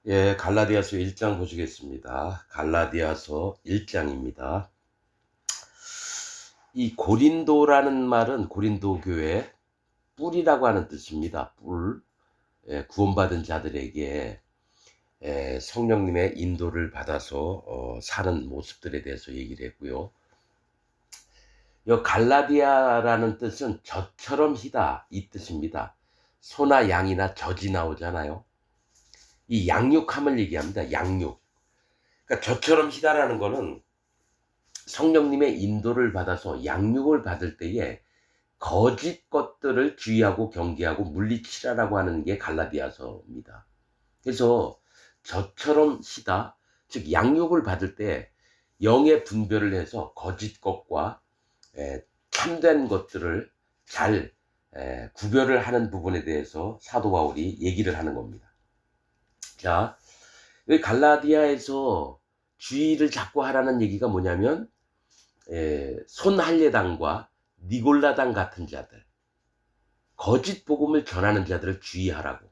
예, 갈라디아서 1장 보시겠습니다. 갈라디아서 1장입니다. 이 고린도라는 말은 고린도 교회 뿔이라고 하는 뜻입니다. 뿔. 예, 구원받은 자들에게 성령님의 인도를 받아서 사는 모습들에 대해서 얘기를 했고요. 이 갈라디아라는 뜻은 젖처럼 희다 이 뜻입니다. 소나 양이나 젖이 나오잖아요. 이 양육함을 얘기합니다. 양육. 그러니까 젖처럼 희다라는 거는 성령님의 인도를 받아서 양육을 받을 때에 거짓 것들을 주의하고 경계하고 물리치라라고 하는 게 갈라디아서입니다. 그래서 저처럼 시다, 즉 양육을 받을 때 영의 분별을 해서 거짓 것과 참된 것들을 잘 구별을 하는 부분에 대해서 사도 바울이 얘기를 하는 겁니다. 자, 여기 갈라디아에서 주의를 자꾸 하라는 얘기가 뭐냐면 손할례당과 니골라당 같은 자들, 거짓 복음을 전하는 자들을 주의하라고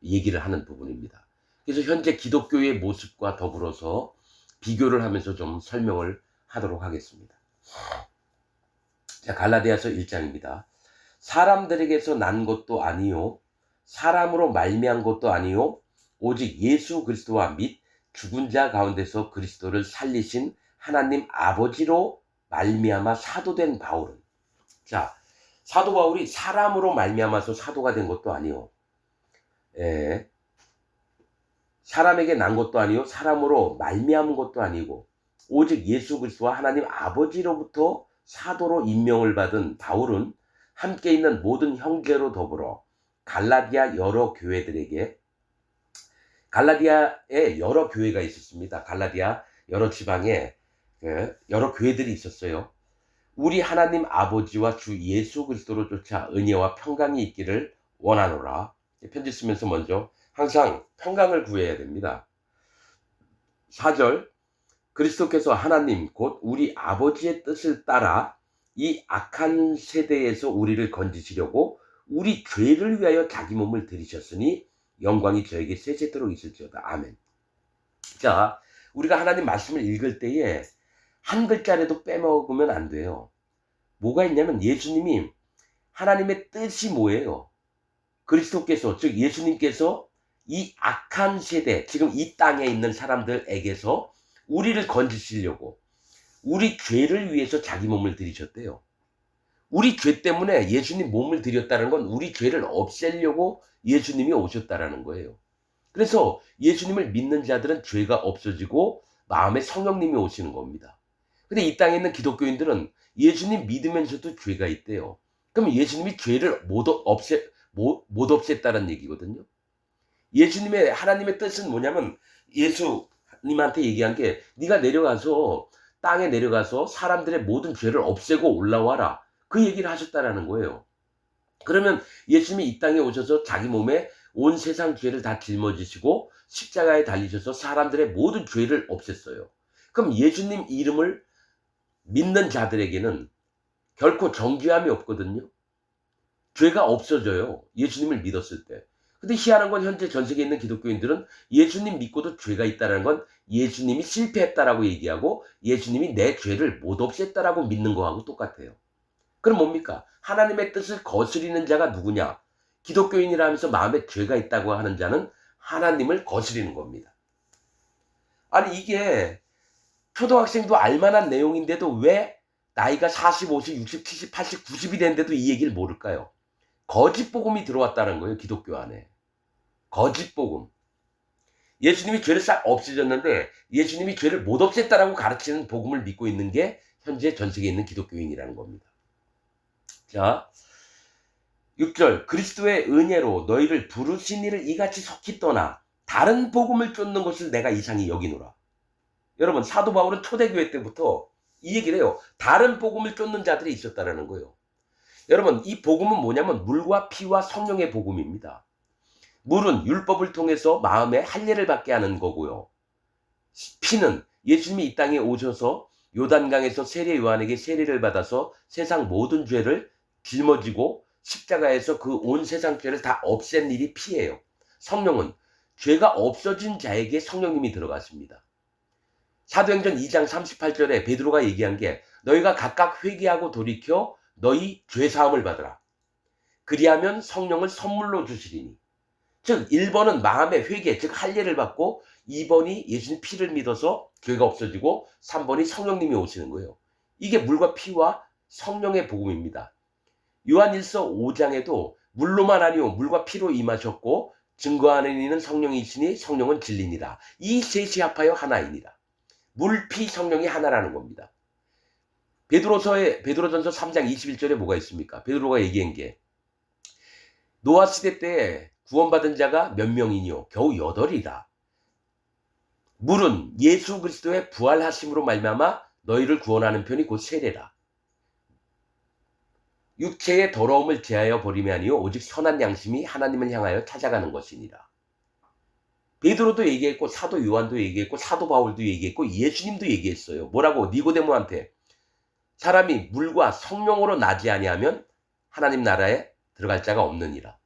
얘기를 하는 부분입니다. 그래서 현재 기독교의 모습과 더불어서 비교를 하면서 좀 설명을 하도록 하겠습니다. 자, 갈라디아서 1장입니다. 사람들에게서 난 것도 아니요 사람으로 말미암은 것도 아니요 오직 예수 그리스도와 및 죽은 자 가운데서 그리스도를 살리신 하나님 아버지로 말미암아 사도된 바울은, 자, 사도 바울이 사람으로 말미암아서 사도가 된 것도 아니요 사람에게 난 것도 아니요 사람으로 말미암은 것도 아니고 오직 예수 그리스도와 하나님 아버지로부터 사도로 임명을 받은 바울은 함께 있는 모든 형제로 더불어 갈라디아 여러 교회들에게, 갈라디아에 여러 교회가 있었습니다. 갈라디아 여러 지방에 여러 교회들이 있었어요. 우리 하나님 아버지와 주 예수 그리스도로 쫓아 은혜와 평강이 있기를 원하노라. 편지 쓰면서 먼저 항상 평강을 구해야 됩니다. 4절, 그리스도께서 하나님 곧 우리 아버지의 뜻을 따라 이 악한 세대에서 우리를 건지시려고 우리 죄를 위하여 자기 몸을 들이셨으니 영광이 저에게 세세토록 있을지어다. 아멘. 자, 우리가 하나님 말씀을 읽을 때에 한 글자라도 빼먹으면 안 돼요. 뭐가 있냐면 예수님이, 하나님의 뜻이 뭐예요? 그리스도께서, 즉 예수님께서 이 악한 세대, 지금 이 땅에 있는 사람들에게서 우리를 건지시려고 우리 죄를 위해서 자기 몸을 들이셨대요. 우리 죄 때문에 예수님 몸을 들였다는 건 우리 죄를 없애려고 예수님이 오셨다라는 거예요. 그래서 예수님을 믿는 자들은 죄가 없어지고 마음에 성령님이 오시는 겁니다. 근데 이 땅에 있는 기독교인들은 예수님 믿으면서도 죄가 있대요. 그럼 예수님이 죄를 못 없앴다는 얘기거든요. 예수님의, 하나님의 뜻은 뭐냐면 예수님한테 얘기한 게 네가 내려가서 땅에 내려가서 사람들의 모든 죄를 없애고 올라와라. 그 얘기를 하셨다라는 거예요. 그러면 예수님이 이 땅에 오셔서 자기 몸에 온 세상 죄를 다 짊어지시고 십자가에 달리셔서 사람들의 모든 죄를 없앴어요. 그럼 예수님 이름을 믿는 자들에게는 결코 정죄함이 없거든요. 죄가 없어져요. 예수님을 믿었을 때. 근데 희한한 건 현재 전 세계에 있는 기독교인들은 예수님 믿고도 죄가 있다는 건 예수님이 실패했다라고 얘기하고 예수님이 내 죄를 못 없앴다라고 믿는 거하고 똑같아요. 그럼 뭡니까? 하나님의 뜻을 거스리는 자가 누구냐? 기독교인이라면서 마음에 죄가 있다고 하는 자는 하나님을 거스리는 겁니다. 아니 이게 초등학생도 알만한 내용인데도 왜 나이가 40, 50, 60, 70, 80, 90이 됐는데도 이 얘기를 모를까요? 거짓 복음이 들어왔다는 거예요. 기독교 안에. 거짓 복음. 예수님이 죄를 싹 없애졌는데 예수님이 죄를 못 없앴다라고 가르치는 복음을 믿고 있는 게 현재 전 세계에 있는 기독교인이라는 겁니다. 자, 6절, 그리스도의 은혜로 너희를 부르신 이를 이같이 속히 떠나 다른 복음을 쫓는 것을 내가 이상히 여기노라. 여러분, 사도 바울은 초대교회 때부터 이 얘기를 해요. 다른 복음을 쫓는 자들이 있었다라는 거예요. 여러분, 이 복음은 뭐냐면 물과 피와 성령의 복음입니다. 물은 율법을 통해서 마음에 할례를 받게 하는 거고요. 피는 예수님이 이 땅에 오셔서 요단강에서 세례 요한에게 세례를 받아서 세상 모든 죄를 짊어지고 십자가에서 그 온 세상 죄를 다 없앤 일이 피예요. 성령은 죄가 없어진 자에게 성령님이 들어갔습니다. 사도행전 2장 38절에 베드로가 얘기한 게 너희가 각각 회개하고 돌이켜 너희 죄사함을 받으라. 그리하면 성령을 선물로 주시리니. 즉 1번은 마음의 회개, 즉 할례를 받고 2번이 예수님 피를 믿어서 죄가 없어지고 3번이 성령님이 오시는 거예요. 이게 물과 피와 성령의 복음입니다. 요한일서 5장에도 물로만 아니요 물과 피로 임하셨고 증거하는 이는 성령이시니 성령은 진리니라. 이 셋이 합하여 하나이니라. 물, 피, 성령이 하나라는 겁니다. 베드로전서 3장 21절에 뭐가 있습니까? 베드로가 얘기한 게 노아 시대 때 구원받은 자가 몇 명이뇨? 겨우 8이라. 물은 예수 그리스도의 부활하심으로 말미암아 너희를 구원하는 편이 곧 세례라. 육체의 더러움을 제하여 버림이 아니요 오직 선한 양심이 하나님을 향하여 찾아가는 것이니라. 베드로도 얘기했고 사도 요한도 얘기했고 사도 바울도 얘기했고 예수님도 얘기했어요. 뭐라고? 니고데모한테 사람이 물과 성령으로 나지 아니하면 하나님 나라에 들어갈 자가 없느니라.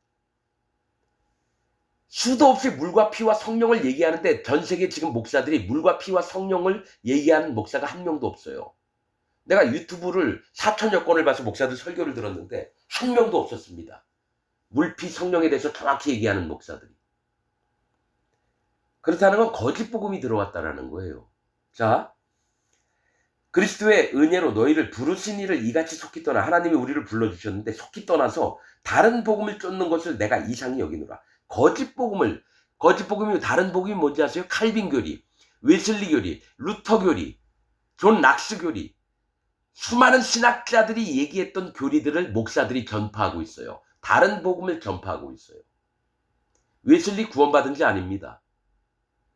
수도 없이 물과 피와 성령을 얘기하는데 전 세계 지금 목사들이 물과 피와 성령을 얘기하는 목사가 한 명도 없어요. 내가 유튜브를 4천여 건을 봐서 목사들 설교를 들었는데 한 명도 없었습니다. 물, 피, 성령에 대해서 정확히 얘기하는 목사들이. 그렇다는 건 거짓 복음이 들어왔다라는 거예요. 자, 그리스도의 은혜로 너희를 부르신 이를 이같이 속히 떠나. 하나님이 우리를 불러주셨는데 속히 떠나서 다른 복음을 쫓는 것을 내가 이상히 여기노라. 거짓 복음이 다른 복음이 뭔지 아세요? 칼빈 교리, 웨슬리 교리, 루터 교리, 존 락스 교리, 수많은 신학자들이 얘기했던 교리들을 목사들이 전파하고 있어요. 다른 복음을 전파하고 있어요. 웨슬리 구원받은 자 아닙니다.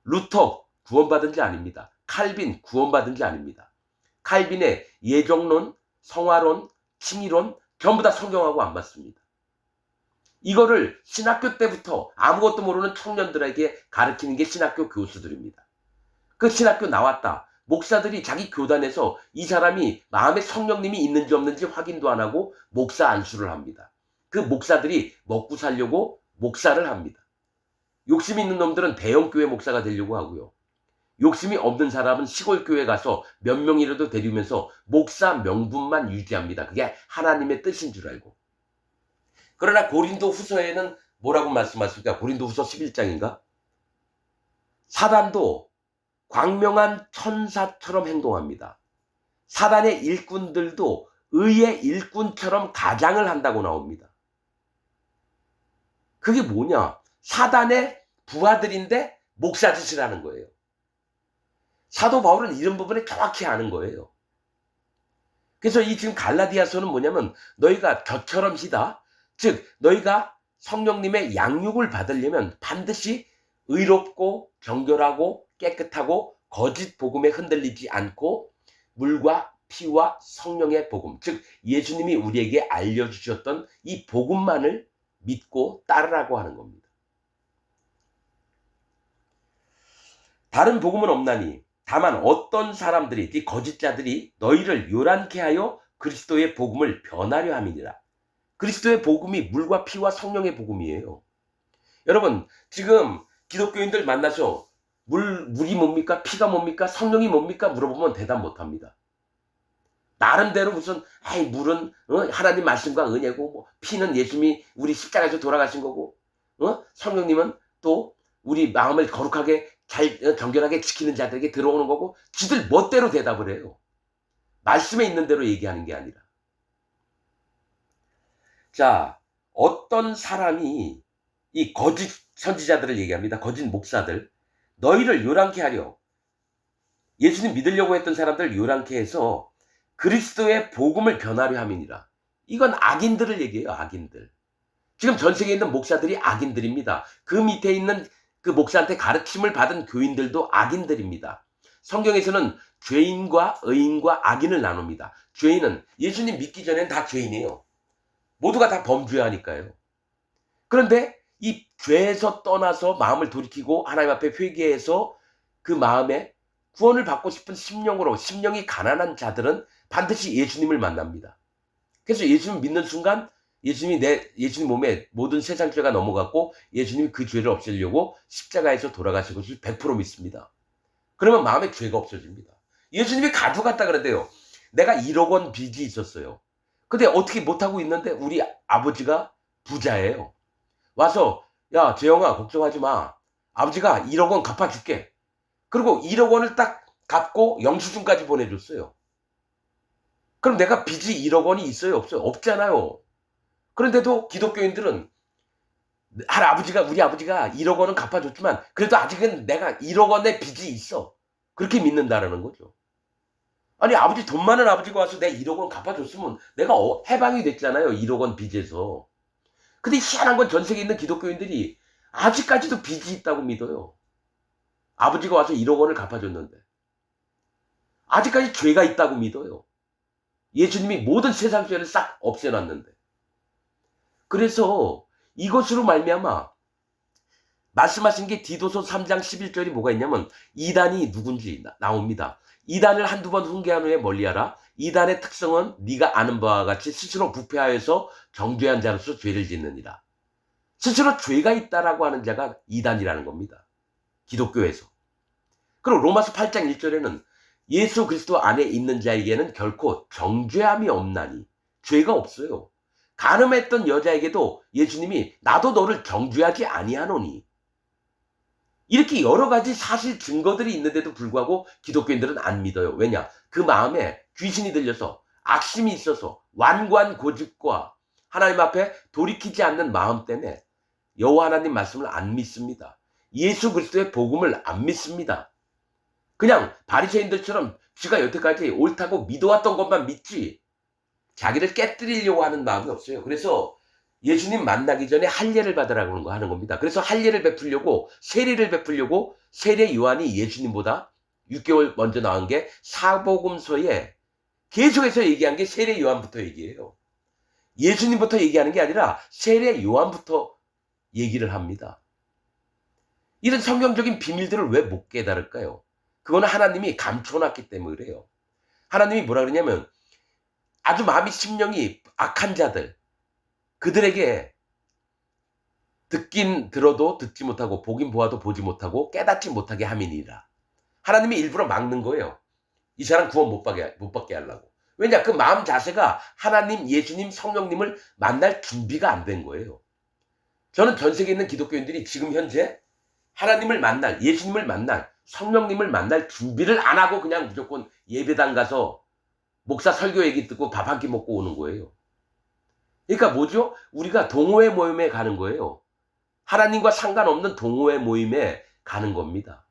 루터 구원받은 자 아닙니다. 칼빈 구원받은 자 아닙니다. 칼빈의 예정론, 성화론, 칭의론 전부 다 성경하고 안 맞습니다. 이거를 신학교 때부터 아무것도 모르는 청년들에게 가르치는 게 신학교 교수들입니다. 그 신학교 나왔다. 목사들이 자기 교단에서 이 사람이 마음에 성령님이 있는지 없는지 확인도 안 하고 목사 안수를 합니다. 그 목사들이 먹고 살려고 목사를 합니다. 욕심 있는 놈들은 대형교회 목사가 되려고 하고요. 욕심이 없는 사람은 시골교회 가서 몇 명이라도 데리면서 목사 명분만 유지합니다. 그게 하나님의 뜻인 줄 알고. 그러나 고린도 후서에는 뭐라고 말씀하십니까? 고린도 후서 11장인가? 사단도 광명한 천사처럼 행동합니다. 사단의 일꾼들도 의의 일꾼처럼 가장을 한다고 나옵니다. 그게 뭐냐? 사단의 부하들인데 목사 짓을 하는 거예요. 사도 바울은 이런 부분에 정확히 아는 거예요. 그래서 이 지금 갈라디아서는 뭐냐면 너희가 저처럼 시다. 즉 너희가 성령님의 양육을 받으려면 반드시 의롭고 정결하고 깨끗하고 거짓 복음에 흔들리지 않고 물과 피와 성령의 복음, 즉 예수님이 우리에게 알려주셨던 이 복음만을 믿고 따르라고 하는 겁니다. 다른 복음은 없나니 다만 어떤 사람들이 이 거짓자들이 너희를 요란케 하여 그리스도의 복음을 변하려 함이니라. 그리스도의 복음이 물과 피와 성령의 복음이에요. 여러분 지금 기독교인들 만나서 물이 뭡니까? 피가 뭡니까? 성령이 뭡니까? 물어보면 대답 못합니다. 나름대로 무슨 물은 하나님 말씀과 은혜고 뭐, 피는 예수님이 우리 십자가에서 돌아가신 거고 성령님은 또 우리 마음을 거룩하게 잘 정결하게 지키는 자들에게 들어오는 거고 지들 멋대로 대답을 해요. 말씀에 있는 대로 얘기하는 게 아니라. 자, 어떤 사람이 이 거짓 선지자들을 얘기합니다. 거짓 목사들. 너희를 요란케 하려. 예수님 믿으려고 했던 사람들을 요란케 해서 그리스도의 복음을 변하려 함이니라. 이건 악인들을 얘기해요. 악인들. 지금 전 세계에 있는 목사들이 악인들입니다. 그 밑에 있는 그 목사한테 가르침을 받은 교인들도 악인들입니다. 성경에서는 죄인과 의인과 악인을 나눕니다. 죄인은 예수님 믿기 전에는 다 죄인이에요. 모두가 다 범죄하니까요. 그런데 이 죄에서 떠나서 마음을 돌이키고 하나님 앞에 회개해서 그 마음에 구원을 받고 싶은 심령이 가난한 자들은 반드시 예수님을 만납니다. 그래서 예수님 믿는 순간 예수님 몸에 모든 세상 죄가 넘어갔고 예수님이 그 죄를 없애려고 십자가에서 돌아가신 것을 100% 믿습니다. 그러면 마음에 죄가 없어집니다. 예수님이 가져갔다 그러대요. 내가 1억 원 빚이 있었어요. 근데 어떻게 못하고 있는데 우리 아버지가 부자예요. 와서 야 재영아 걱정하지 마. 아버지가 1억 원 갚아줄게. 그리고 1억 원을 딱 갚고 영수증까지 보내줬어요. 그럼 내가 빚이 1억 원이 있어요 없어요? 없잖아요. 그런데도 기독교인들은 우리 아버지가 1억 원은 갚아줬지만 그래도 아직은 내가 1억 원의 빚이 있어. 그렇게 믿는다라는 거죠. 아니 아버지 돈 많은 아버지가 와서 내가 1억 원 갚아줬으면 내가 해방이 됐잖아요. 1억 원 빚에서. 근데 희한한 건 전 세계에 있는 기독교인들이 아직까지도 빚이 있다고 믿어요. 아버지가 와서 1억 원을 갚아줬는데 아직까지 죄가 있다고 믿어요. 예수님이 모든 세상 죄를 싹 없애놨는데. 그래서 이것으로 말미암아 말씀하신 게 디도서 3장 11절이 뭐가 있냐면 이단이 누군지 나옵니다. 이단을 한두 번 훈계한 후에 멀리하라. 이단의 특성은 네가 아는 바와 같이 스스로 부패하여서 정죄한 자로서 죄를 짓느니라. 스스로 죄가 있다라고 하는 자가 이단이라는 겁니다. 기독교에서. 그리고 로마서 8장 1절에는 예수 그리스도 안에 있는 자에게는 결코 정죄함이 없나니 죄가 없어요. 간음했던 여자에게도 예수님이 나도 너를 정죄하지 아니하노니 이렇게 여러 가지 사실 증거들이 있는데도 불구하고 기독교인들은 안 믿어요. 왜냐? 그 마음에 귀신이 들려서 악심이 있어서 완고한 고집과 하나님 앞에 돌이키지 않는 마음 때문에 여호와 하나님 말씀을 안 믿습니다. 예수 그리스도의 복음을 안 믿습니다. 그냥 바리새인들처럼 지가 여태까지 옳다고 믿어왔던 것만 믿지 자기를 깨뜨리려고 하는 마음이 없어요. 그래서 예수님 만나기 전에 할례를 받으라고 하는 겁니다. 그래서 할례를 베풀려고 세례를 베풀려고 세례 요한이 예수님보다 6개월 먼저 나온 게 사복음서에 계속해서 얘기한 게 세례 요한부터 얘기해요. 예수님부터 얘기하는 게 아니라 세례 요한부터 얘기를 합니다. 이런 성경적인 비밀들을 왜 못 깨달을까요? 그거는 하나님이 감춰놨기 때문에 그래요. 하나님이 뭐라 그러냐면 아주 마음이 심령이 악한 자들 그들에게 듣긴 들어도 듣지 못하고 보긴 보아도 보지 못하고 깨닫지 못하게 함이니라. 하나님이 일부러 막는 거예요. 이 사람 구원 못 받게 하려고. 왜냐? 그 마음 자세가 하나님, 예수님, 성령님을 만날 준비가 안 된 거예요. 저는 전 세계에 있는 기독교인들이 지금 현재 하나님을 만날, 예수님을 만날, 성령님을 만날 준비를 안 하고 그냥 무조건 예배당 가서 목사 설교 얘기 듣고 밥 한 끼 먹고 오는 거예요. 그러니까 뭐죠? 우리가 동호회 모임에 가는 거예요. 하나님과 상관없는 동호회 모임에 가는 겁니다.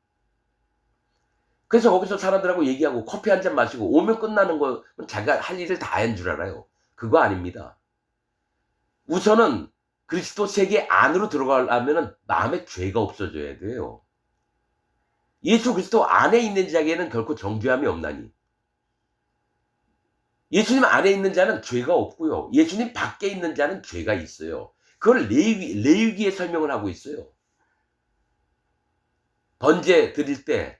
그래서 거기서 사람들하고 얘기하고 커피 한 잔 마시고 오면 끝나는 거 자기가 할 일을 다 한 줄 알아요. 그거 아닙니다. 우선은 그리스도 세계 안으로 들어가려면 마음에 죄가 없어져야 돼요. 예수 그리스도 안에 있는 자에게는 결코 정죄함이 없나니. 예수님 안에 있는 자는 죄가 없고요. 예수님 밖에 있는 자는 죄가 있어요. 그걸 레위기에 설명을 하고 있어요. 번제 드릴 때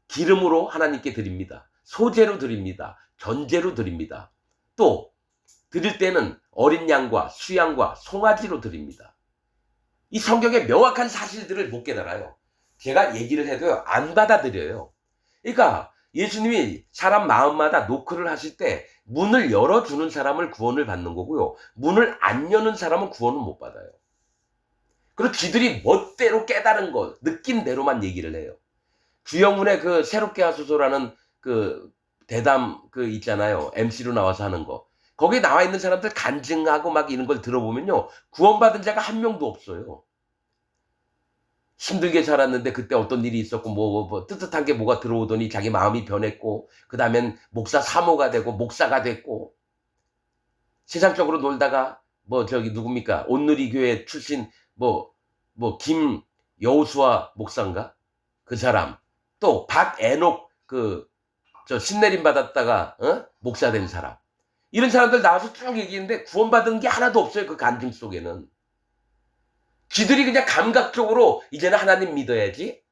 기름으로 하나님께 드립니다. 소제로 드립니다. 전제로 드립니다. 또 드릴 때는 어린 양과 수양과 송아지로 드립니다. 이 성경의 명확한 사실들을 못 깨달아요. 제가 얘기를 해도 안 받아들여요. 그러니까 예수님이 사람 마음마다 노크를 하실 때 문을 열어주는 사람을 구원을 받는 거고요. 문을 안 여는 사람은 구원을 못 받아요. 그리고 쥐들이 멋대로 깨달은 거, 느낀 대로만 얘기를 해요. 주영훈의 그 새롭게 하소서라는 그 대담 그 있잖아요. MC로 나와서 하는 거. 거기에 나와 있는 사람들 간증하고 막 이런 걸 들어보면요. 구원받은 자가 한 명도 없어요. 힘들게 살았는데 그때 어떤 일이 있었고 뭐 뜨뜻한 게 뭐가 들어오더니 자기 마음이 변했고 그 다음엔 목사 사모가 되고 목사가 됐고 세상적으로 놀다가 뭐 저기 누굽니까 온누리 교회 출신 김 여호수아 목사인가 그 사람 또 박애녹 저 신내림 받았다가 목사 된 사람 이런 사람들 나와서 쭉 얘기했는데 구원받은 게 하나도 없어요. 그 간증 속에는. 지들이 그냥 감각적으로 이제는 하나님 믿어야지.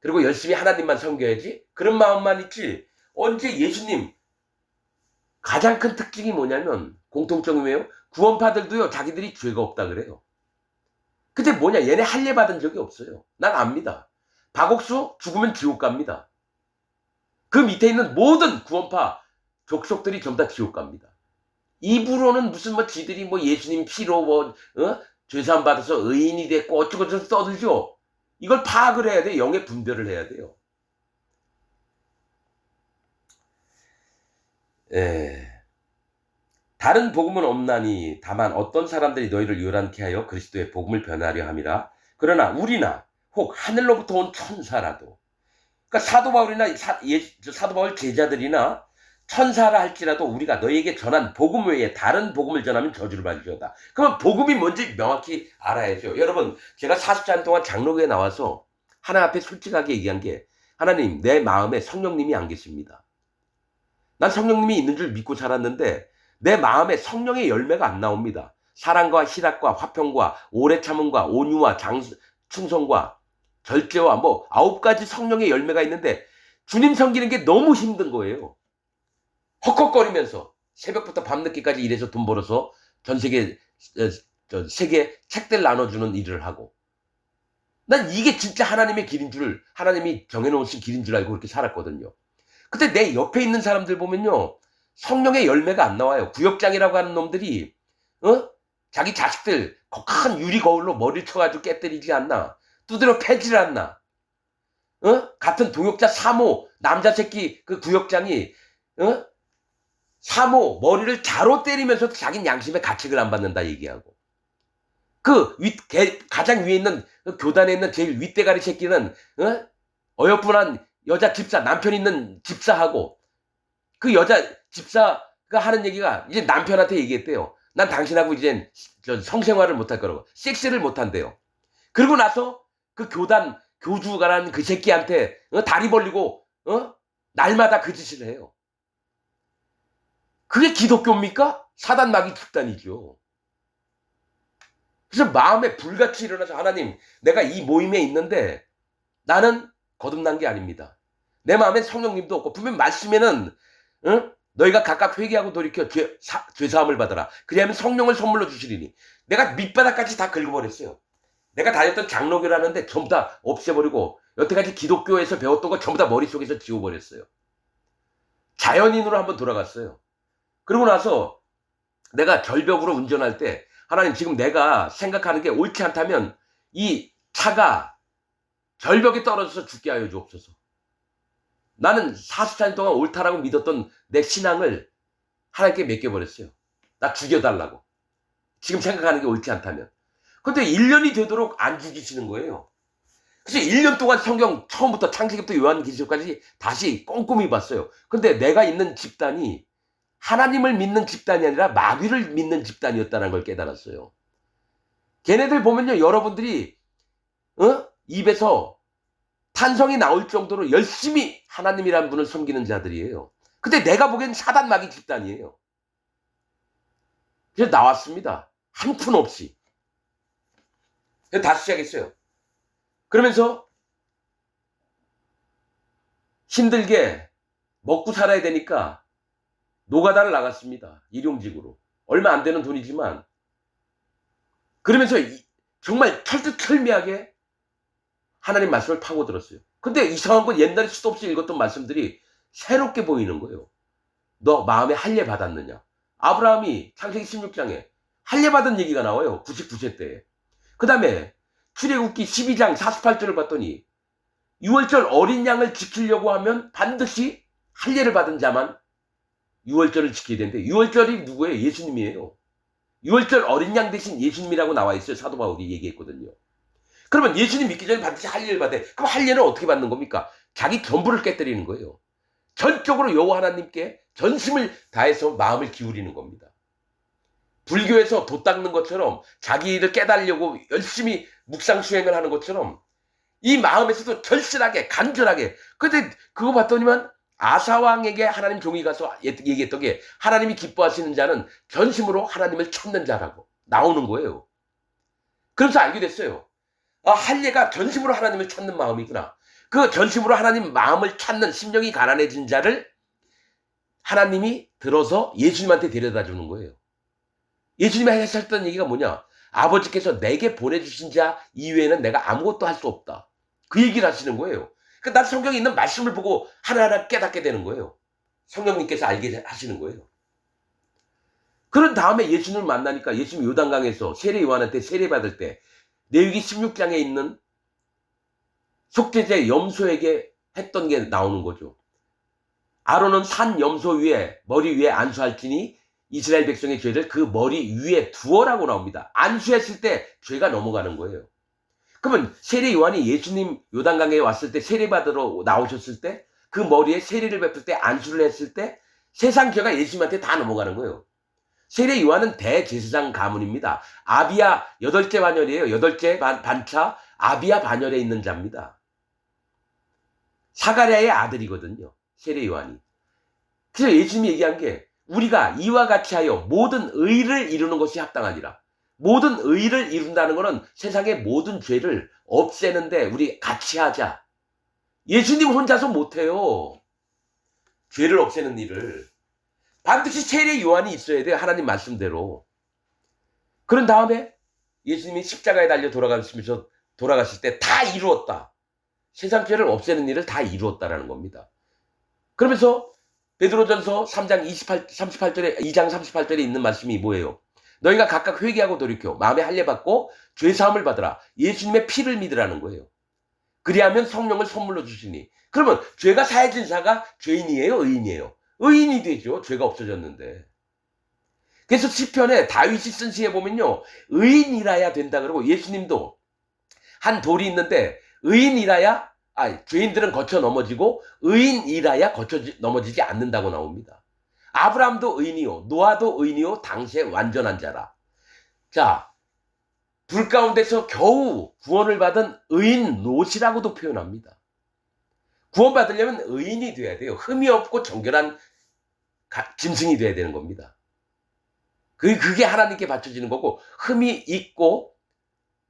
그리고 열심히 하나님만 섬겨야지. 그런 마음만 있지. 언제 예수님 가장 큰 특징이 뭐냐면 공통점이 왜요? 구원파들도요, 자기들이 죄가 없다 그래요. 근데 뭐냐, 얘네 할례 받은 적이 없어요. 난 압니다. 박옥수 죽으면 지옥 갑니다. 그 밑에 있는 모든 구원파 족속들이 전부 다 지옥 갑니다. 입으로는 무슨 뭐 지들이 뭐 예수님 피로 뭐 죄사함 받아서 의인이 됐고 어쩌고저쩌고 떠들죠. 이걸 파악을 해야 돼. 영의 분별을 해야 돼요. 다른 복음은 없나니 다만 어떤 사람들이 너희를 요란케 하여 그리스도의 복음을 변하려 함이라. 그러나 우리나 혹 하늘로부터 온 천사라도, 그러니까 사도 바울이나 사도 바울 제자들이나 천사라 할지라도 우리가 너희에게 전한 복음 외에 다른 복음을 전하면 저주를 받으리로다. 그러면 복음이 뭔지 명확히 알아야죠. 여러분, 제가 40년 동안 장로교에 나와서 하나님 앞에 솔직하게 얘기한 게, 하나님, 내 마음에 성령님이 안 계십니다. 난 성령님이 있는 줄 믿고 살았는데 내 마음에 성령의 열매가 안 나옵니다. 사랑과 희락과 화평과 오래 참음과 온유와 충성과 절제와 뭐 9가지 성령의 열매가 있는데 주님 섬기는 게 너무 힘든 거예요. 헉헉거리면서 새벽부터 밤늦게까지 일해서 돈 벌어서 전 세계 책들 나눠주는 일을 하고, 난 이게 진짜 하나님의 길인 줄, 하나님이 정해놓으신 길인 줄 알고 그렇게 살았거든요. 근데 내 옆에 있는 사람들 보면요, 성령의 열매가 안 나와요. 구역장이라고 하는 놈들이 자기 자식들 큰 유리 거울로 머리를 쳐가지고 깨뜨리지 않나, 두드려 패지를 않나, 같은 동역자 사모 남자 새끼 그 구역장이 사모 머리를 자로 때리면서 자기 양심의 가책을 안 받는다 얘기하고, 가장 위에 있는 교단에 있는 제일 윗대가리 새끼는 어여쁜한 여자 집사, 남편 있는 집사하고, 그 여자 집사가 하는 얘기가 이제 남편한테 얘기했대요. 난 당신하고 이젠 성생활을 못할 거라고, 섹스를 못한대요. 그러고 나서 그 교주가라는 그 새끼한테 다리 벌리고 날마다 그 짓을 해요. 그게 기독교입니까? 사단 마귀 집단이죠. 그래서 마음에 불같이 일어나서, 하나님, 내가 이 모임에 있는데 나는 거듭난 게 아닙니다. 내 마음에 성령님도 없고, 분명 말씀에는 너희가 각각 회개하고 돌이켜 죄사함을 받아라. 그리하면 성령을 선물로 주시리니. 내가 밑바닥까지 다 긁어버렸어요. 내가 다녔던 장로교라는데 전부 다 없애버리고 여태까지 기독교에서 배웠던 거 전부 다 머릿속에서 지워버렸어요. 자연인으로 한번 돌아갔어요. 그러고 나서 내가 절벽으로 운전할 때, 하나님, 지금 내가 생각하는 게 옳지 않다면 이 차가 절벽에 떨어져서 죽게 하여 주옵소서. 나는 40년 동안 옳다라고 믿었던 내 신앙을 하나님께 맡겨버렸어요. 나 죽여달라고. 지금 생각하는 게 옳지 않다면. 근데 1년이 되도록 안 죽이시는 거예요. 그래서 1년 동안 성경 처음부터 창세기부터 요한계시록까지 다시 꼼꼼히 봤어요. 근데 내가 있는 집단이 하나님을 믿는 집단이 아니라 마귀를 믿는 집단이었다는 걸 깨달았어요. 걔네들 보면요, 여러분들이 입에서 탄성이 나올 정도로 열심히 하나님이라는 분을 섬기는 자들이에요. 근데 내가 보기엔 사단 마귀 집단이에요. 그래서 나왔습니다. 한 푼 없이. 그래서 다시 시작했어요. 그러면서 힘들게 먹고 살아야 되니까 노가다를 나갔습니다. 일용직으로. 얼마 안 되는 돈이지만. 그러면서 정말 털듯털미하게 하나님 말씀을 파고들었어요. 근데 이상한 건 옛날에 수도 없이 읽었던 말씀들이 새롭게 보이는 거예요. 너 마음에 할례 받았느냐? 아브라함이 창세기 16장에 할례 받은 얘기가 나와요. 99세 때에. 그 다음에 출애굽기 12장 48절을 봤더니 6월절 어린 양을 지키려고 하면 반드시 할례를 받은 자만 6월절을 지켜야 되는데, 6월절이 누구예요? 예수님이에요. 6월절 어린 양 대신 예수님이라고 나와 있어요. 사도 바울이 얘기했거든요. 그러면 예수님 믿기 전에 반드시 할례를 받아요. 그럼 할례는 어떻게 받는 겁니까? 자기 전부를 깨뜨리는 거예요. 전적으로 여호와 하나님께 전심을 다해서 마음을 기울이는 겁니다. 불교에서 도 닦는 것처럼 자기 일을 깨달으려고 열심히 묵상 수행을 하는 것처럼 이 마음에서도 절실하게 간절하게. 근데 그거 봤더니만 아사왕에게 하나님 종이 가서 얘기했던 게, 하나님이 기뻐하시는 자는 전심으로 하나님을 찾는 자라고 나오는 거예요. 그래서 알게 됐어요. 아, 할례가 전심으로 하나님을 찾는 마음이구나. 그 전심으로 하나님 마음을 찾는, 심령이 가난해진 자를 하나님이 들어서 예수님한테 데려다 주는 거예요. 예수님이 하셨던 얘기가 뭐냐? 아버지께서 내게 보내주신 자 이외에는 내가 아무것도 할 수 없다. 그 얘기를 하시는 거예요. 그러니까 난 성경에 있는 말씀을 보고 하나하나 깨닫게 되는 거예요. 성령님께서 알게 하시는 거예요. 그런 다음에 예수님을 만나니까 예수님 요단강에서 세례 요한한테 세례받을 때 레위기 16장에 있는 속죄제 염소에게 했던 게 나오는 거죠. 아론은 산 염소 위에 머리 위에 안수할지니 이스라엘 백성의 죄를 그 머리 위에 두어라고 나옵니다. 안수했을 때 죄가 넘어가는 거예요. 그러면 세례 요한이 예수님 요단강에 왔을 때 세례받으러 나오셨을 때 그 머리에 세례를 베풀 때 안수를 했을 때 세상 죄가 예수님한테 다 넘어가는 거예요. 세례 요한은 대제사장 가문입니다. 아비야 8째 반열이에요. 8째 반차 아비야 반열에 있는 자입니다. 사가랴의 아들이거든요. 세례 요한이. 그래서 예수님이 얘기한 게 우리가 이와 같이 하여 모든 의를 이루는 것이 합당하니라. 모든 의를 이룬다는 것은 세상의 모든 죄를 없애는데 우리 같이 하자. 예수님 혼자서 못해요. 죄를 없애는 일을. 반드시 세례 요한이 있어야 돼요. 하나님 말씀대로. 그런 다음에 예수님이 십자가에 달려 돌아가실 때 다 이루었다. 세상 죄를 없애는 일을 다 이루었다라는 겁니다. 그러면서 베드로전서 3장 38절에 2장 38절에 있는 말씀이 뭐예요? 너희가 각각 회개하고 돌이켜 마음에 할례 받고 죄 사함을 받으라. 예수님의 피를 믿으라는 거예요. 그리하면 성령을 선물로 주시니. 그러면 죄가 사해진 자가 죄인이에요, 의인이에요? 의인이 되죠. 죄가 없어졌는데. 그래서 시편에 다윗이 쓴 시에 보면요. 의인이라야 된다 그러고 예수님도 한 돌이 있는데 의인이라야 죄인들은 거쳐 넘어지고 의인이라야 거쳐 넘어지지 않는다고 나옵니다. 아브라함도 의인이요 노아도 의인이요 당시에 완전한 자라. 자, 불 가운데서 겨우 구원을 받은 의인 롯이라고도 표현합니다. 구원받으려면 의인이 돼야 돼요. 흠이 없고 정결한 짐승이 돼야 되는 겁니다. 그게 하나님께 바쳐지는 거고 흠이 있고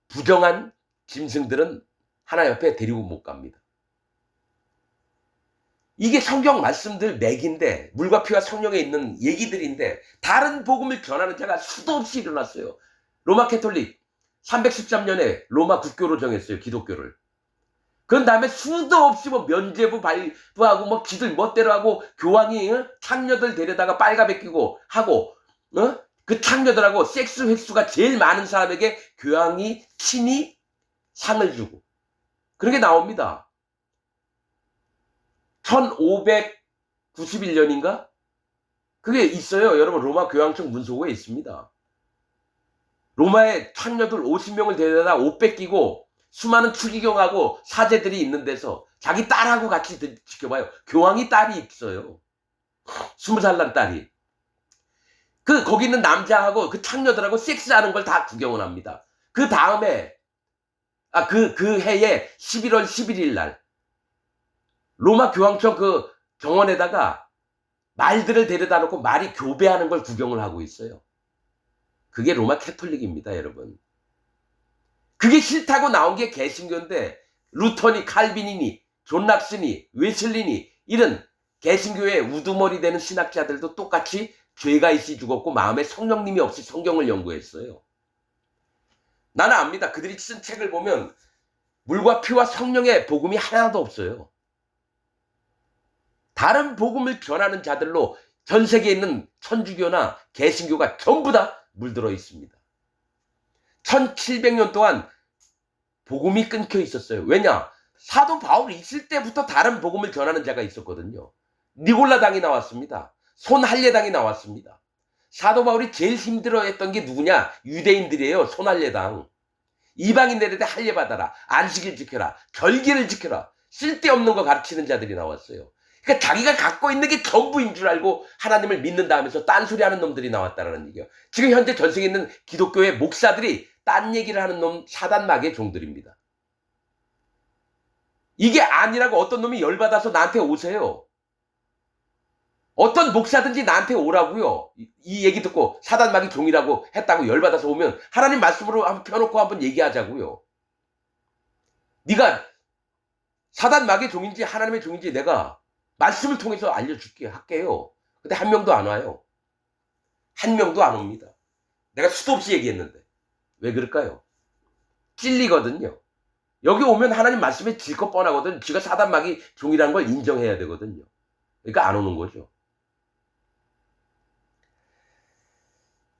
부정한 짐승들은 하나님 앞에 데리고 못 갑니다. 이게 성경 말씀들 맥인데 물과 피와 성령에 있는 얘기들인데 다른 복음을 전하는 자가 수도 없이 일어났어요. 로마 캐톨릭 313년에 로마 국교로 정했어요. 기독교를. 그런 다음에 수도 없이 뭐 면죄부 발부하고 뭐 지들 멋대로 하고 교황이 창녀들 데려다가 빨가벗기고 하고 그 창녀들하고 섹스 횟수가 제일 많은 사람에게 교황이 친히 상을 주고 그런 게 나옵니다. 1591년인가? 그게 있어요. 여러분 로마 교황청 문서고에 있습니다. 로마의 창녀들 50명을 데려다 옷 뺏기고 수많은 추기경하고 사제들이 있는 데서 자기 딸하고 같이 지켜봐요. 교황이 딸이 있어요. 20살 난 딸이. 거기 있는 남자하고 그 창녀들하고 섹스하는 걸 다 구경을 합니다. 그 다음에 그 해에 11월 11일 날 로마 교황청 그 정원에다가 말들을 데려다 놓고 말이 교배하는 걸 구경을 하고 있어요. 그게 로마 캐톨릭입니다, 여러분. 그게 싫다고 나온 게 개신교인데 루터니, 칼빈이니, 존 락슨이, 웨슬리니 이런 개신교의 우두머리 되는 신학자들도 똑같이 죄가 있이 죽었고 마음에 성령님이 없이 성경을 연구했어요. 나는 압니다. 그들이 쓴 책을 보면 물과 피와 성령의 복음이 하나도 없어요. 다른 복음을 전하는 자들로 전 세계에 있는 천주교나 개신교가 전부 다 물들어 있습니다. 1700년 동안 복음이 끊겨 있었어요. 왜냐? 사도 바울이 있을 때부터 다른 복음을 전하는 자가 있었거든요. 니골라당이 나왔습니다. 손할례당이 나왔습니다. 사도 바울이 제일 힘들어했던 게 누구냐? 유대인들이에요. 손할례당. 이방인들한테 할례 받아라. 안식일 지켜라. 절기를 지켜라. 쓸데없는 거 가르치는 자들이 나왔어요. 그러니까 자기가 갖고 있는 게 전부인 줄 알고 하나님을 믿는다 하면서 딴소리 하는 놈들이 나왔다는 얘기예요. 지금 현재 전세계에 있는 기독교의 목사들이 딴 얘기를 하는 놈 사단마귀의 종들입니다. 이게 아니라고 어떤 놈이 열받아서 나한테 오세요. 어떤 목사든지 나한테 오라고요. 이 얘기 듣고 사단마귀 종이라고 했다고 열받아서 오면 하나님 말씀으로 한번 펴놓고 한번 얘기하자고요. 네가 사단마귀의 종인지 하나님의 종인지 내가 말씀을 통해서 알려줄게 할게요. 근데 한 명도 안 와요. 한 명도 안 옵니다. 내가 수도 없이 얘기했는데. 왜 그럴까요? 찔리거든요. 여기 오면 하나님 말씀에 질 것 뻔하거든. 쥐가 사단마귀 종이라는 걸 인정해야 되거든요. 그러니까 안 오는 거죠.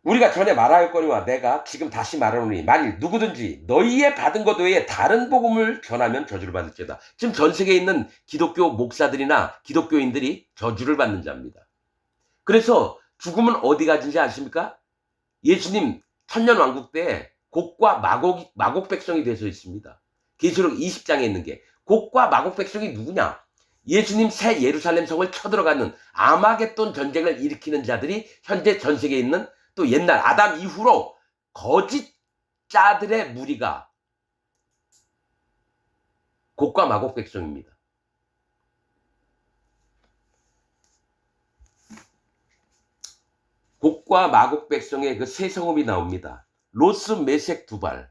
우리가 전에 말하였거니와 내가 지금 다시 말하노니 만일 누구든지 너희의 받은 것 외에 다른 복음을 전하면 저주를 받을지어다. 지금 전 세계에 있는 기독교 목사들이나 기독교인들이 저주를 받는 자입니다. 그래서 죽음은 어디 가진지 아십니까? 예수님 천년왕국 때 곡과 마곡 백성이 돼서 있습니다. 계시록 20장에 있는 게 곡과 마곡 백성이 누구냐? 예수님 새 예루살렘 성을 쳐들어가는 아마겟돈 전쟁을 일으키는 자들이 현재 전 세계에 있는 또 옛날 아담 이후로 거짓 자들의 무리가 곡과 마곡 백성입니다. 곡과 마곡 백성의 그 세 성읍이 나옵니다. 로스, 메색, 두발.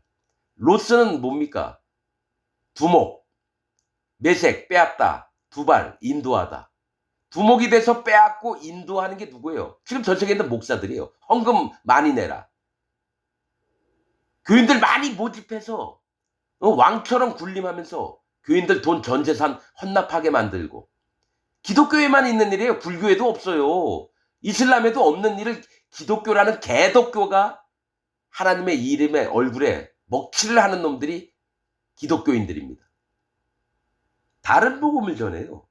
로스는 뭡니까? 두목. 메색, 빼앗다. 두발, 인도하다. 두목이 돼서 빼앗고 인도하는 게 누구예요? 지금 전 세계에 있는 목사들이에요. 헌금 많이 내라. 교인들 많이 모집해서 왕처럼 군림하면서 교인들 돈 전 재산 헌납하게 만들고. 기독교에만 있는 일이에요. 불교에도 없어요. 이슬람에도 없는 일을 기독교라는 개독교가 하나님의 이름의 얼굴에 먹칠을 하는 놈들이 기독교인들입니다. 다른 복음을 전해요.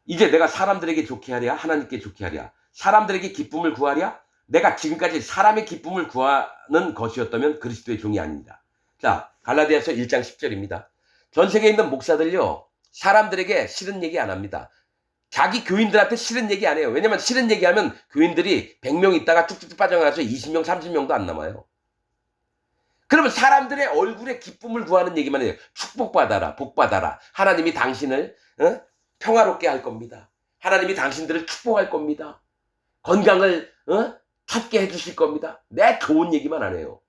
이제 내가 사람들에게 좋게 하랴, 하나님께 좋게 하랴, 사람들에게 기쁨을 구하랴, 내가 지금까지 사람의 기쁨을 구하는 것이었다면 그리스도의 종이 아닙니다. 자, 갈라디아서 1장 10절입니다. 전 세계에 있는 목사들요, 사람들에게 싫은 얘기 안 합니다. 자기 교인들한테 싫은 얘기 안 해요. 왜냐면 싫은 얘기하면 교인들이 100명 있다가 쭉쭉 빠져나가서 20명, 30명도 안 남아요. 그러면 사람들의 얼굴에 기쁨을 구하는 얘기만 해요. 축복받아라, 복받아라. 하나님이 당신을 평화롭게 할 겁니다. 하나님이 당신들을 축복할 겁니다. 건강을 찾게 해주실 겁니다. 내 좋은 얘기만 안 해요.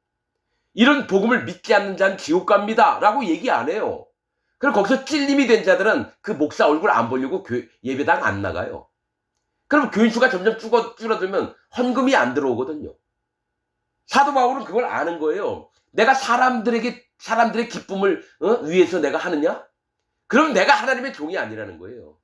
이런 복음을 믿지 않는 자는 지옥 갑니다 라고 얘기 안 해요. 그럼 거기서 찔림이 된 자들은 그 목사 얼굴 안 보려고 예배당 안 나가요. 그럼 교인 수가 점점 줄어들면 헌금이 안 들어오거든요. 사도 바울은 그걸 아는 거예요. 내가 사람들의 기쁨을 위해서 내가 하느냐? 그럼 내가 하나님의 종이 아니라는 거예요.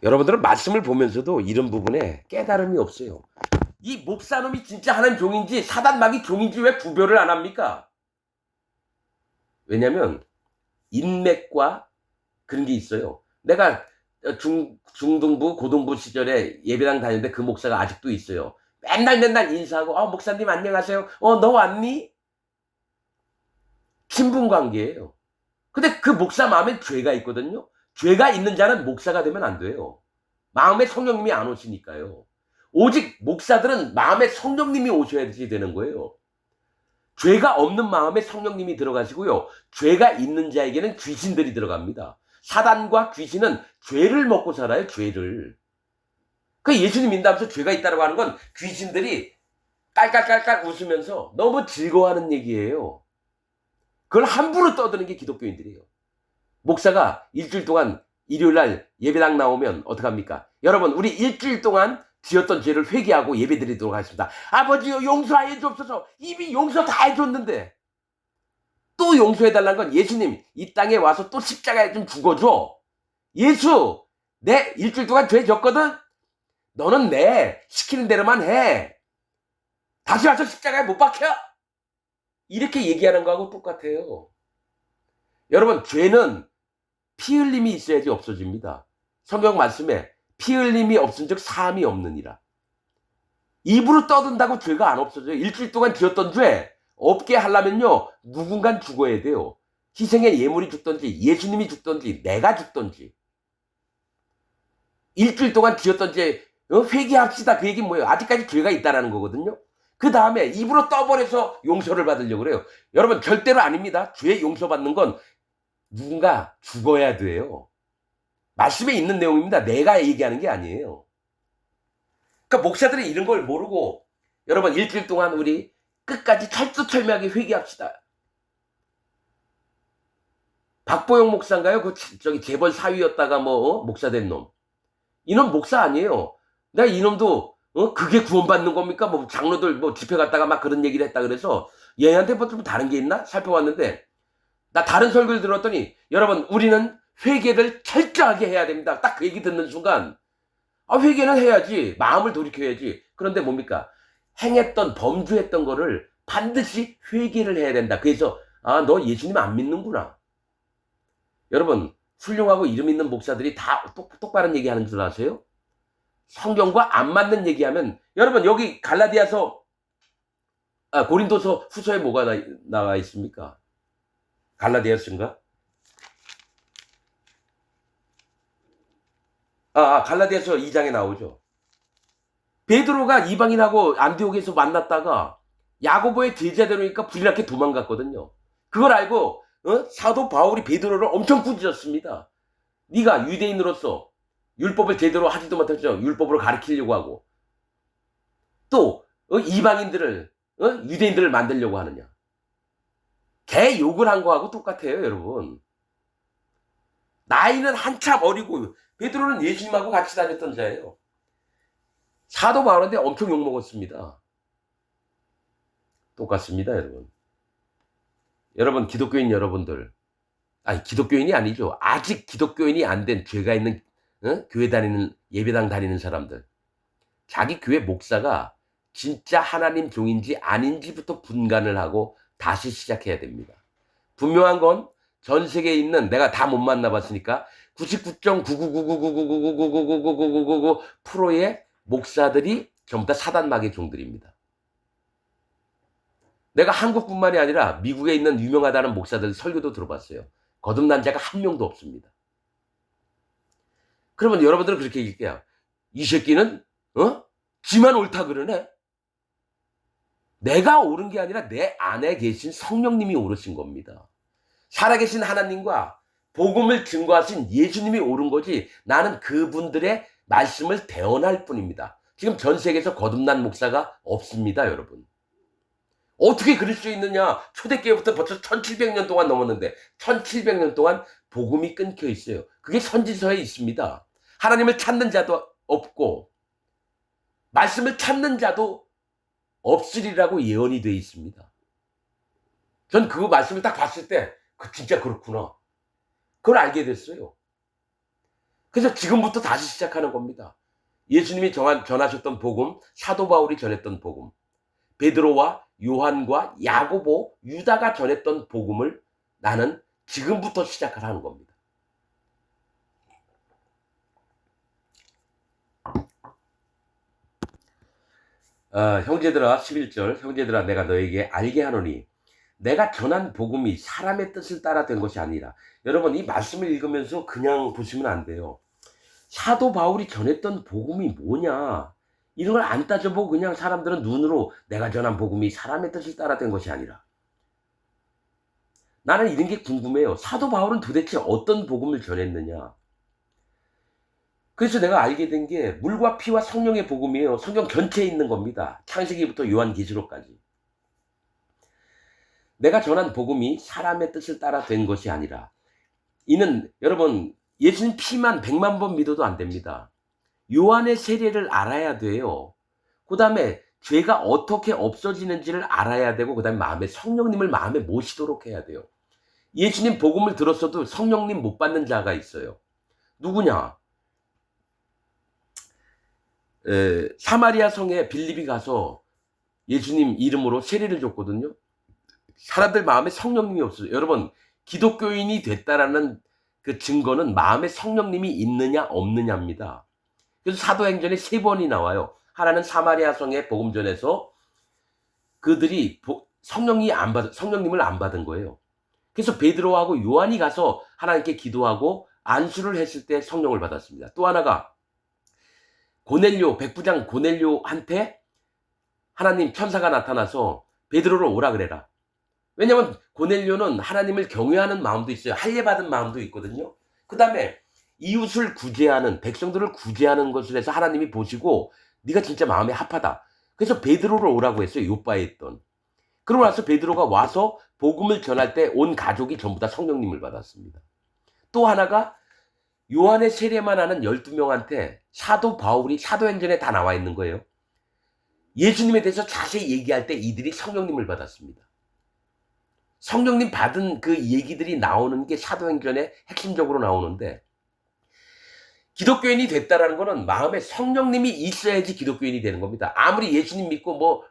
여러분들은 말씀을 보면서도 이런 부분에 깨달음이 없어요. 이 목사놈이 진짜 하나님 종인지 사단마귀 종인지 왜 구별을 안 합니까? 왜냐면 인맥과 그런 게 있어요. 내가 중등부, 고등부 시절에 예배당 다니는데 그 목사가 아직도 있어요. 맨날 인사하고 목사님 안녕하세요. 너 왔니? 친분 관계예요. 근데 그 목사 마음에 죄가 있거든요. 죄가 있는 자는 목사가 되면 안 돼요. 마음에 성령님이 안 오시니까요. 오직 목사들은 마음에 성령님이 오셔야 되는 거예요. 죄가 없는 마음에 성령님이 들어가시고요. 죄가 있는 자에게는 귀신들이 들어갑니다. 사단과 귀신은 죄를 먹고 살아요. 죄를. 그 예수님 믿는다면서 죄가 있다고 하는 건 귀신들이 깔깔깔깔 웃으면서 너무 즐거워하는 얘기예요. 그걸 함부로 떠드는 게 기독교인들이에요. 목사가 일주일 동안 일요일날 예배당 나오면 어떡합니까? 여러분, 우리 일주일 동안 지었던 죄를 회개하고 예배드리도록 하겠습니다. 아버지요, 용서하여 주옵소서. 이미 용서 다 해줬는데 또 용서해달라는 건 예수님 이 땅에 와서 또 십자가에 좀 죽어줘. 예수, 내 일주일 동안 죄 졌거든. 너는 내 시키는 대로만 해. 다시 와서 십자가에 못 박혀. 이렇게 얘기하는 거하고 똑같아요. 여러분, 죄는 피 흘림이 있어야지 없어집니다. 성경 말씀에 피 흘림이 없은 즉 사함이 없느니라. 입으로 떠든다고 죄가 안 없어져요. 일주일 동안 지었던 죄 없게 하려면요, 누군간 죽어야 돼요. 희생의 예물이 죽든지 예수님이 죽든지 내가 죽든지. 일주일 동안 지었던 죄 회개합시다. 그 얘기는 뭐예요? 아직까지 죄가 있다라는 거거든요. 그 다음에 입으로 떠버려서 용서를 받으려고 그래요. 여러분, 절대로 아닙니다. 죄 용서받는 건 누군가 죽어야 돼요. 말씀에 있는 내용입니다. 내가 얘기하는 게 아니에요. 그러니까 목사들이 이런 걸 모르고 여러분, 일주일 동안 우리 끝까지 철두철미하게 회개합시다. 박보영 목사인가요? 그 저기 재벌 사위였다가 목사 된 놈. 이놈 목사 아니에요. 내가 이놈도 그게 구원받는 겁니까? 뭐 장로들 뭐 집회 갔다가 막 그런 얘기를 했다 그래서 얘한테 뭐 좀 다른 게 있나 살펴봤는데, 나 다른 설교를 들었더니 여러분 우리는 회개를 철저하게 해야 됩니다. 딱 그 얘기 듣는 순간 회개는 해야지, 마음을 돌이켜야지. 그런데 뭡니까? 행했던 범주했던 거를 반드시 회개를 해야 된다. 그래서 너 예수님 안 믿는구나. 여러분 훌륭하고 이름 있는 목사들이 다 똑바른 얘기하는 줄 아세요? 성경과 안 맞는 얘기하면, 여러분 여기 갈라디아서 고린도서 후서에 뭐가 나와 있습니까? 갈라디아서인가? 갈라디아서 2장에 나오죠. 베드로가 이방인하고 안디옥에서 만났다가 야고보의 제자되니까 불이나게 도망갔거든요. 그걸 알고 사도 바울이 베드로를 엄청 꾸짖었습니다. 네가 유대인으로서 율법을 제대로 하지도 못했죠. 율법으로 가르치려고 하고 또 이방인들을 유대인들을 만들려고 하느냐. 걔 욕을 한 거하고 똑같아요, 여러분. 나이는 한참 어리고 베드로는 예수님하고 같이 다녔던 자예요. 사도 바울한테 엄청 욕먹었습니다. 똑같습니다, 여러분. 여러분 기독교인 여러분들, 기독교인이 아니죠. 아직 기독교인이 안 된 죄가 있는 교회 다니는, 예배당 다니는 사람들, 자기 교회 목사가 진짜 하나님 종인지 아닌지부터 분간을 하고 다시 시작해야 됩니다. 분명한 건 전 세계에 있는, 내가 다 못 만나봤으니까 99.9999999999999%의 목사들이 전부 다 사단마귀의 종들입니다. 내가 한국뿐만이 아니라 미국에 있는 유명하다는 목사들 설교도 들어봤어요. 거듭난 자가 한 명도 없습니다. 그러면 여러분들은 그렇게 얘기해요. 이 새끼는 지만 옳다 그러네. 내가 옳은 게 아니라 내 안에 계신 성령님이 옳으신 겁니다. 살아계신 하나님과 복음을 증거하신 예수님이 옳은 거지, 나는 그분들의 말씀을 대언할 뿐입니다. 지금 전 세계에서 거듭난 목사가 없습니다, 여러분. 어떻게 그럴 수 있느냐? 초대교회부터 벌써 1700년 동안 넘었는데 1700년 동안 복음이 끊겨 있어요. 그게 선지서에 있습니다. 하나님을 찾는 자도 없고 말씀을 찾는 자도 없으리라고 예언이 되어 있습니다. 전 그 말씀을 딱 봤을 때 진짜 그렇구나, 그걸 알게 됐어요. 그래서 지금부터 다시 시작하는 겁니다. 예수님이 전하셨던 복음, 사도 바울이 전했던 복음, 베드로와 요한과 야고보, 유다가 전했던 복음을 나는 지금부터 시작을 하는 겁니다. 형제들아, 11절, 형제들아 내가 너에게 알게 하노니 내가 전한 복음이 사람의 뜻을 따라 된 것이 아니라. 여러분 이 말씀을 읽으면서 그냥 보시면 안 돼요. 사도 바울이 전했던 복음이 뭐냐, 이런 걸 안 따져보고 그냥 사람들은 눈으로 내가 전한 복음이 사람의 뜻을 따라 된 것이 아니라. 나는 이런 게 궁금해요. 사도 바울은 도대체 어떤 복음을 전했느냐. 그래서 내가 알게 된 게 물과 피와 성령의 복음이에요. 성경 전체에 있는 겁니다. 창세기부터 요한계시록까지. 내가 전한 복음이 사람의 뜻을 따라 된 것이 아니라. 이는 여러분 예수님 피만 100만 번 믿어도 안 됩니다. 요한의 세례를 알아야 돼요. 그 다음에 죄가 어떻게 없어지는지를 알아야 되고, 그 다음에 성령님을 마음에 모시도록 해야 돼요. 예수님 복음을 들었어도 성령님 못 받는 자가 있어요. 누구냐? 사마리아 성에 빌립이 가서 예수님 이름으로 세례를 줬거든요. 사람들 마음에 성령님이 없어요. 여러분 기독교인이 됐다라는 그 증거는 마음에 성령님이 있느냐 없느냐입니다. 그래서 사도행전에 3번이 나와요. 하나는 사마리아 성에 복음 전해서 그들이 성령님을 안 받은 거예요. 그래서 베드로하고 요한이 가서 하나님께 기도하고 안수를 했을 때 성령을 받았습니다. 또 하나가 고넬료, 백부장 고넬료한테 하나님 천사가 나타나서 베드로를 오라 그래라. 왜냐면 고넬료는 하나님을 경외하는 마음도 있어요. 할례받은 마음도 있거든요. 그 다음에 이웃을 구제하는, 백성들을 구제하는 것을 해서 하나님이 보시고 네가 진짜 마음에 합하다. 그래서 베드로를 오라고 했어요. 요바에 있던. 그러고 나서 베드로가 와서 복음을 전할 때 온 가족이 전부 다 성령님을 받았습니다. 또 하나가 요한의 세례만 하는 12명한테 사도 바울이 사도행전에 다 나와 있는 거예요. 예수님에 대해서 자세히 얘기할 때 이들이 성령님을 받았습니다. 성령님 받은 그 얘기들이 나오는 게 사도행전에 핵심적으로 나오는데, 기독교인이 됐다라는 거는 마음에 성령님이 있어야지 기독교인이 되는 겁니다. 아무리 예수님 믿고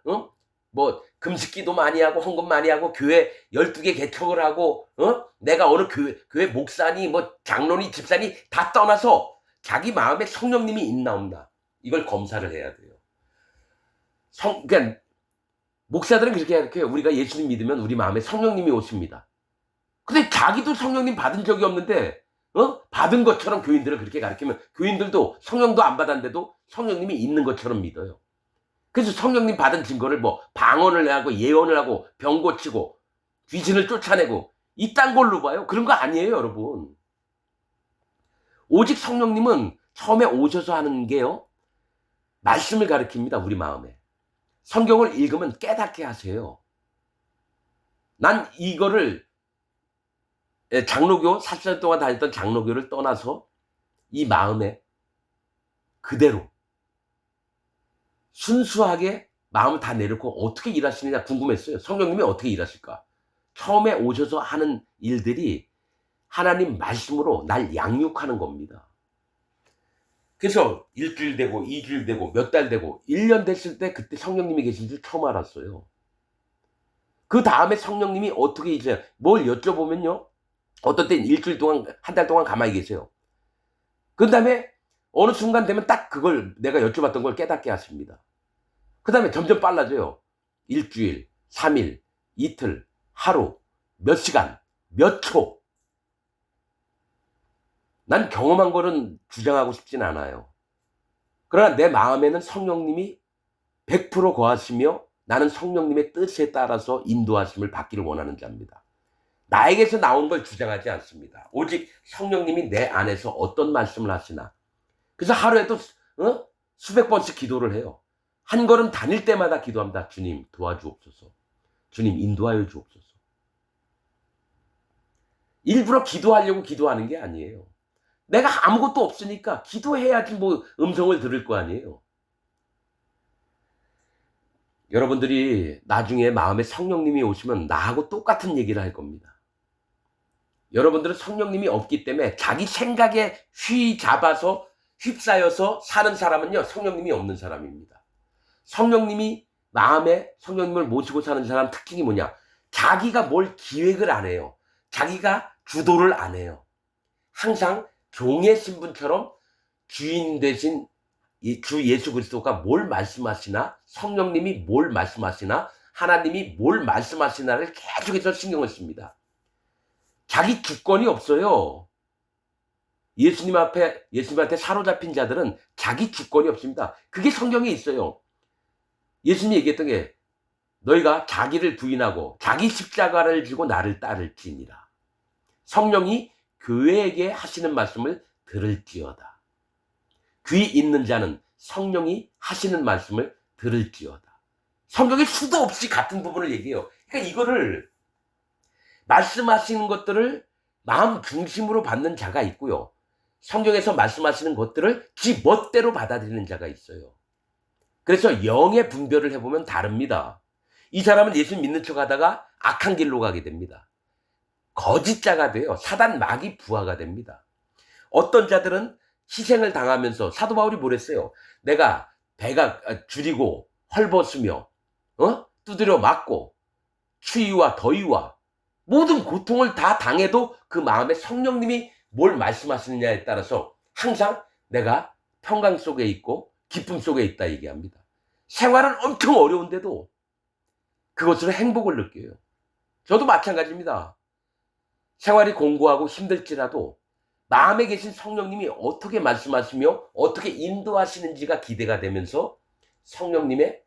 뭐 금식기도 많이 하고 헌금 많이 하고 교회 12개 개척을 하고 내가 어느 교회 목사니 뭐 장로니 집사니 다 떠나서 자기 마음에 성령님이 있나 없나 이걸 검사를 해야 돼요. 그러니까 목사들은 그렇게 이렇게 우리가 예수님 믿으면 우리 마음에 성령님이 오십니다. 근데 자기도 성령님 받은 적이 없는데 받은 것처럼 교인들을 그렇게 가르치면 교인들도 성령도 안 받았는데도 성령님이 있는 것처럼 믿어요. 그래서 성령님 받은 증거를 뭐 방언을 하고 예언을 하고 병 고치고 귀신을 쫓아내고 이딴 걸로 봐요. 그런 거 아니에요, 여러분. 오직 성령님은 처음에 오셔서 하는 게요, 말씀을 가르칩니다. 우리 마음에. 성경을 읽으면 깨닫게 하세요. 난 이거를 장로교 40년 동안 다녔던 장로교를 떠나서 이 마음에 그대로 순수하게 마음을 다 내놓고 어떻게 일하시느냐 궁금했어요. 성령님이 어떻게 일하실까? 처음에 오셔서 하는 일들이 하나님 말씀으로 날 양육하는 겁니다. 그래서 일주일 되고 2주일 되고 몇 달 되고 1년 됐을 때 그때 성령님이 계신 줄 처음 알았어요. 그 다음에 성령님이 어떻게 이제 뭘 여쭤보면요, 어떤 때는 일주일 동안 한 달 동안 가만히 계세요. 그 다음에 어느 순간 되면 딱 그걸 내가 여쭤봤던 걸 깨닫게 하십니다. 그 다음에 점점 빨라져요. 일주일, 3일, 이틀, 하루, 몇 시간, 몇 초. 난 경험한 거는 주장하고 싶진 않아요. 그러나 내 마음에는 성령님이 100% 거하시며 나는 성령님의 뜻에 따라서 인도하심을 받기를 원하는 자입니다. 나에게서 나온 걸 주장하지 않습니다. 오직 성령님이 내 안에서 어떤 말씀을 하시나. 그래서 하루에도 수백 번씩 기도를 해요. 한 걸음 다닐 때마다 기도합니다. 주님 도와주옵소서. 주님 인도하여 주옵소서. 일부러 기도하려고 기도하는 게 아니에요. 내가 아무것도 없으니까 기도해야지 뭐 음성을 들을 거 아니에요. 여러분들이 나중에 마음에 성령님이 오시면 나하고 똑같은 얘기를 할 겁니다. 여러분들은 성령님이 없기 때문에 자기 생각에 휘잡아서 휩싸여서 사는 사람은요, 성령님이 없는 사람입니다. 성령님이 마음에 성령님을 모시고 사는 사람 특징이 뭐냐? 자기가 뭘 기획을 안 해요. 자기가 주도를 안 해요. 항상 종의 신분처럼 주인 되신 주 예수 그리스도가 뭘 말씀하시나, 성령님이 뭘 말씀하시나, 하나님이 뭘 말씀하시나를 계속해서 신경을 씁니다. 자기 주권이 없어요. 예수님한테 사로잡힌 자들은 자기 주권이 없습니다. 그게 성경에 있어요. 예수님이 얘기했던 게 너희가 자기를 부인하고 자기 십자가를 지고 나를 따를지니라. 성령이 교회에게 하시는 말씀을 들을지어다. 귀 있는 자는 성령이 하시는 말씀을 들을지어다. 성경에 수도 없이 같은 부분을 얘기해요. 그러니까 이거를 말씀하시는 것들을 마음 중심으로 받는 자가 있고요. 성경에서 말씀하시는 것들을 지 멋대로 받아들이는 자가 있어요. 그래서 영의 분별을 해보면 다릅니다. 이 사람은 예수 믿는 척 하다가 악한 길로 가게 됩니다. 거짓자가 돼요. 사단 마귀 부하가 됩니다. 어떤 자들은 희생을 당하면서 사도 바울이 뭐랬어요? 내가 배가 줄이고 헐벗으며 두드려 맞고 추위와 더위와 모든 고통을 다 당해도 그 마음에 성령님이 뭘 말씀하시느냐에 따라서 항상 내가 평강 속에 있고 기쁨 속에 있다 얘기합니다. 생활은 엄청 어려운데도 그것으로 행복을 느껴요. 저도 마찬가지입니다. 생활이 공고하고 힘들지라도 마음에 계신 성령님이 어떻게 말씀하시며 어떻게 인도하시는지가 기대가 되면서 성령님의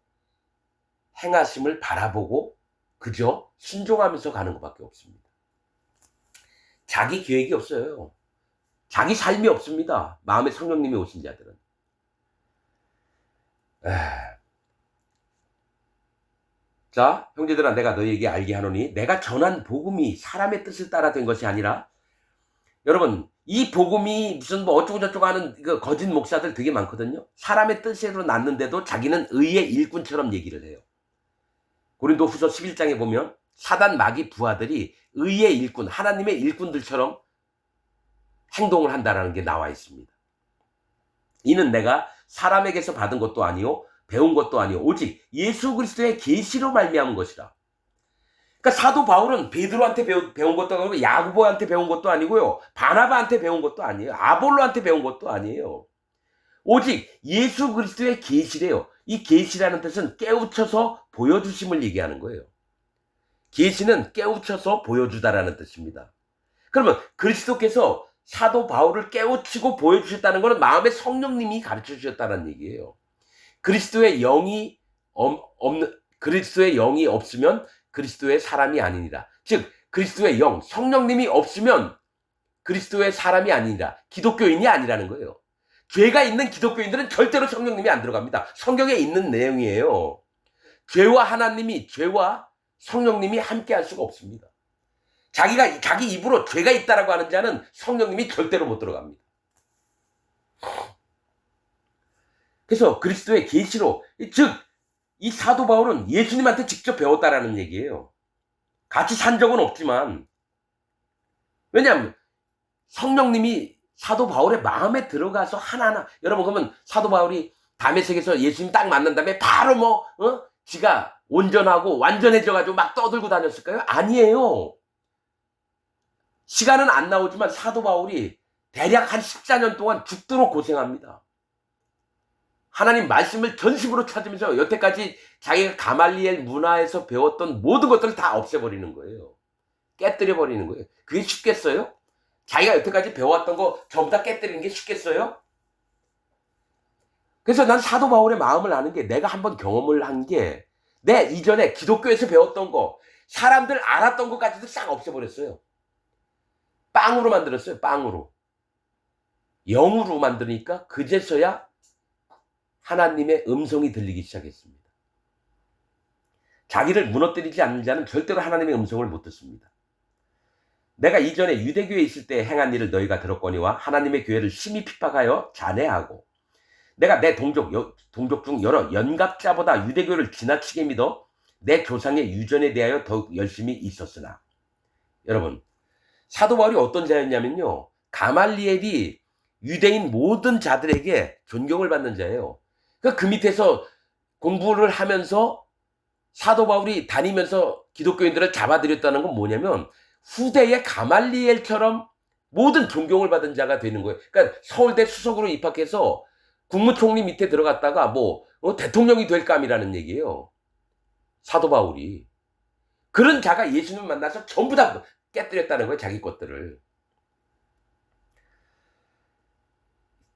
행하심을 바라보고 그저 순종하면서 가는 것밖에 없습니다. 자기 계획이 없어요. 자기 삶이 없습니다. 마음에 성령님이 오신 자들은. 자, 형제들아, 내가 너희에게 알게 하노니 내가 전한 복음이 사람의 뜻을 따라 된 것이 아니라 여러분, 이 복음이 무슨 뭐 어쩌고저쩌고 하는 그 거짓 목사들 되게 많거든요. 사람의 뜻으로 났는데도 자기는 의의 일꾼처럼 얘기를 해요. 고린도후서 11장에 보면 사단 마귀 부하들이 의의 일꾼, 하나님의 일꾼들처럼 행동을 한다는 게 나와 있습니다. 이는 내가 사람에게서 받은 것도 아니요 배운 것도 아니요 오직 예수 그리스도의 계시로 말미암은 것이라. 그러니까 사도 바울은 베드로한테 배운 것도 아니고 야고보한테 배운 것도 아니고요. 바나바한테 배운 것도 아니에요. 아볼로한테 배운 것도 아니에요. 오직 예수 그리스도의 계시래요. 이 계시라는 뜻은 깨우쳐서 보여주심을 얘기하는 거예요. 계시는 깨우쳐서 보여주다라는 뜻입니다. 그러면 그리스도께서 사도 바울을 깨우치고 보여주셨다는 것은 마음의 성령님이 가르쳐 주셨다는 얘기예요. 그리스도의 영이 없으면 그리스도의 사람이 아니니라. 즉 그리스도의 영, 성령님이 없으면 그리스도의 사람이 아니니라. 기독교인이 아니라는 거예요. 죄가 있는 기독교인들은 절대로 성령님이 안 들어갑니다. 성경에 있는 내용이에요. 죄와 성령님이 함께 할 수가 없습니다. 자기 입으로 죄가 있다라고 하는 자는 성령님이 절대로 못 들어갑니다. 그래서 그리스도의 계시로, 즉 이 사도 바울은 예수님한테 직접 배웠다라는 얘기예요. 같이 산 적은 없지만, 왜냐하면 성령님이 사도 바울의 마음에 들어가서 하나하나, 여러분 그러면 사도 바울이 다메섹에서 예수님 딱 만난 다음에 바로 지가 온전하고 완전해져가지고 막 떠들고 다녔을까요? 아니에요. 시간은 안 나오지만 사도 바울이 대략 한 14년 동안 죽도록 고생합니다. 하나님 말씀을 전심으로 찾으면서 여태까지 자기가 가말리엘 문화에서 배웠던 모든 것들을 다 없애버리는 거예요. 깨뜨려버리는 거예요. 그게 쉽겠어요? 자기가 여태까지 배워왔던 거 전부 다 깨뜨리는 게 쉽겠어요? 그래서 난 사도 바울의 마음을 아는 게, 내가 한번 경험을 한 게, 내 이전에 기독교에서 배웠던 거, 사람들 알았던 것까지도 싹 없애버렸어요. 빵으로 만들었어요. 빵으로. 영으로 만드니까 그제서야 하나님의 음성이 들리기 시작했습니다. 자기를 무너뜨리지 않는 자는 절대로 하나님의 음성을 못 듣습니다. 내가 이전에 유대교에 있을 때 행한 일을 너희가 들었거니와 하나님의 교회를 심히 핍박하여 잔해하고, 내가 내 동족 중 여러 연갑자보다 유대교를 지나치게 믿어 내 조상의 유전에 대하여 더욱 열심히 있었으나. 여러분, 사도 바울이 어떤 자였냐면요, 가말리엘이 유대인 모든 자들에게 존경을 받는 자예요. 그러니까 그 밑에서 공부를 하면서 사도 바울이 다니면서 기독교인들을 잡아들였다는 건 뭐냐면, 후대의 가말리엘처럼 모든 존경을 받은 자가 되는 거예요. 그러니까 서울대 수석으로 입학해서 국무총리 밑에 들어갔다가 대통령이 될 감이라는 얘기예요. 사도 바울이. 그런 자가 예수님 만나서 전부 다 깨뜨렸다는 거예요. 자기 것들을.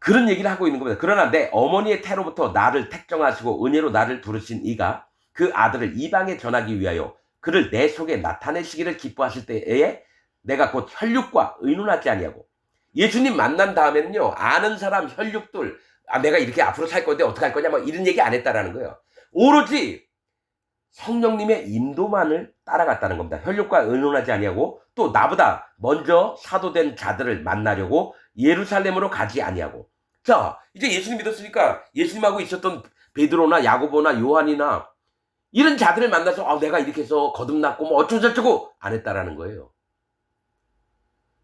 그런 얘기를 하고 있는 겁니다. 그러나 내 어머니의 태로부터 나를 택정하시고 은혜로 나를 부르신 이가 그 아들을 이방에 전하기 위하여 그를 내 속에 나타내시기를 기뻐하실 때에 내가 곧 혈육과 의논하지 아니하고. 예수님 만난 다음에는요, 아는 사람 혈육들, 내가 이렇게 앞으로 살 건데 어떻게 할 거냐 이런 얘기 안 했다라는 거예요. 오로지 성령님의 인도만을 따라갔다는 겁니다. 혈육과 의논하지 아니하고, 또 나보다 먼저 사도된 자들을 만나려고 예루살렘으로 가지 아니하고. 자, 이제 예수님 믿었으니까 예수님하고 있었던 베드로나 야고보나 요한이나 이런 자들을 만나서 내가 이렇게 해서 거듭났고 어쩌고저쩌고 안 했다라는 거예요.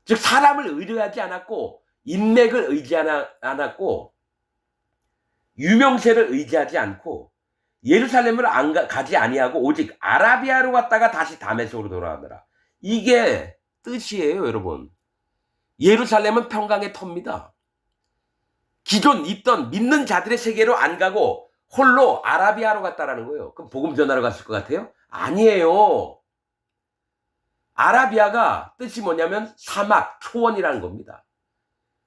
즉 사람을 의뢰하지 않았고, 인맥을 의지하지 않았고, 유명세를 의지하지 않고, 예루살렘을 가지 아니하고 오직 아라비아로 갔다가 다시 다메섹으로 돌아가느라. 이게 뜻이에요, 여러분. 예루살렘은 평강의 터입니다. 기존 있던 믿는 자들의 세계로 안 가고 홀로 아라비아로 갔다라는 거예요. 그럼 복음 전하러 갔을 것 같아요? 아니에요. 아라비아가 뜻이 뭐냐면 사막, 초원이라는 겁니다.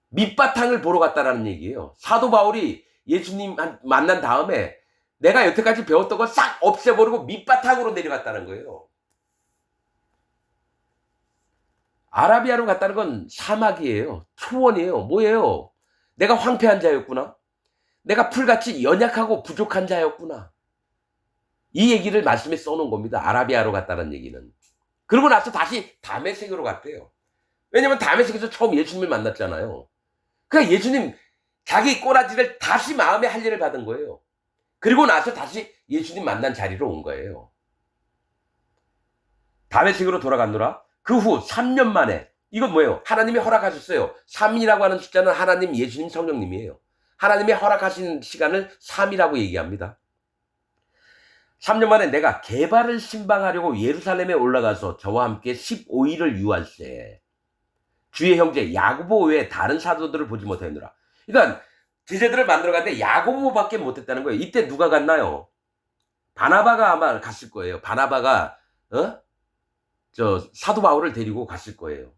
밑바탕을 보러 갔다라는 얘기예요. 사도 바울이 예수님 만난 다음에 내가 여태까지 배웠던 거 싹 없애버리고 밑바탕으로 내려갔다는 거예요. 아라비아로 갔다는 건 사막이에요. 초원이에요. 뭐예요? 내가 황폐한 자였구나. 내가 풀같이 연약하고 부족한 자였구나. 이 얘기를 말씀에 써놓은 겁니다. 아라비아로 갔다는 얘기는. 그러고 나서 다시 다메섹으로 갔대요. 왜냐면 다메섹에서 처음 예수님을 만났잖아요. 그러니까 예수님 자기 꼬라지를 다시 마음의 할례를 받은 거예요. 그리고 나서 다시 예수님 만난 자리로 온 거예요. 다메섹으로 돌아갔노라. 그 후 3년 만에 이건 뭐예요? 하나님이 허락하셨어요. 3이라고 하는 숫자는 하나님, 예수님, 성령님이에요. 하나님이 허락하신 시간을 3이라고 얘기합니다. 3년 만에 내가 게바를 신방하려고 예루살렘에 올라가서 저와 함께 15일을 유할세 주의 형제 야고보 외에 다른 사도들을 보지 못하였노라. 그러니까 제자들을 만들어 갔는데 야고보밖에 못했다는 거예요. 이때 누가 갔나요? 바나바가 아마 갔을 거예요. 바나바가 사도 바울을 데리고 갔을 거예요.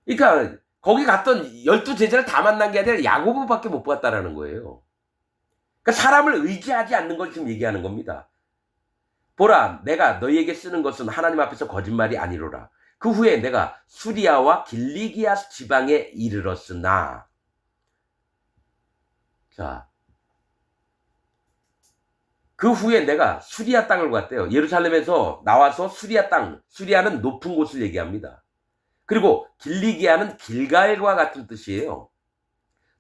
그러니까 거기 갔던 12제자를 다 만난 게 아니라 야고보밖에 못 봤다라는 거예요. 그러니까 사람을 의지하지 않는 걸 지금 얘기하는 겁니다. 보라, 내가 너희에게 쓰는 것은 하나님 앞에서 거짓말이 아니로라. 그 후에 내가 수리아와 길리기아 지방에 이르렀으나, 자, 그 후에 내가 수리아 땅을 갔대요. 예루살렘에서 나와서 수리아 땅, 수리아는 높은 곳을 얘기합니다. 그리고 길리기아는 길갈과 같은 뜻이에요.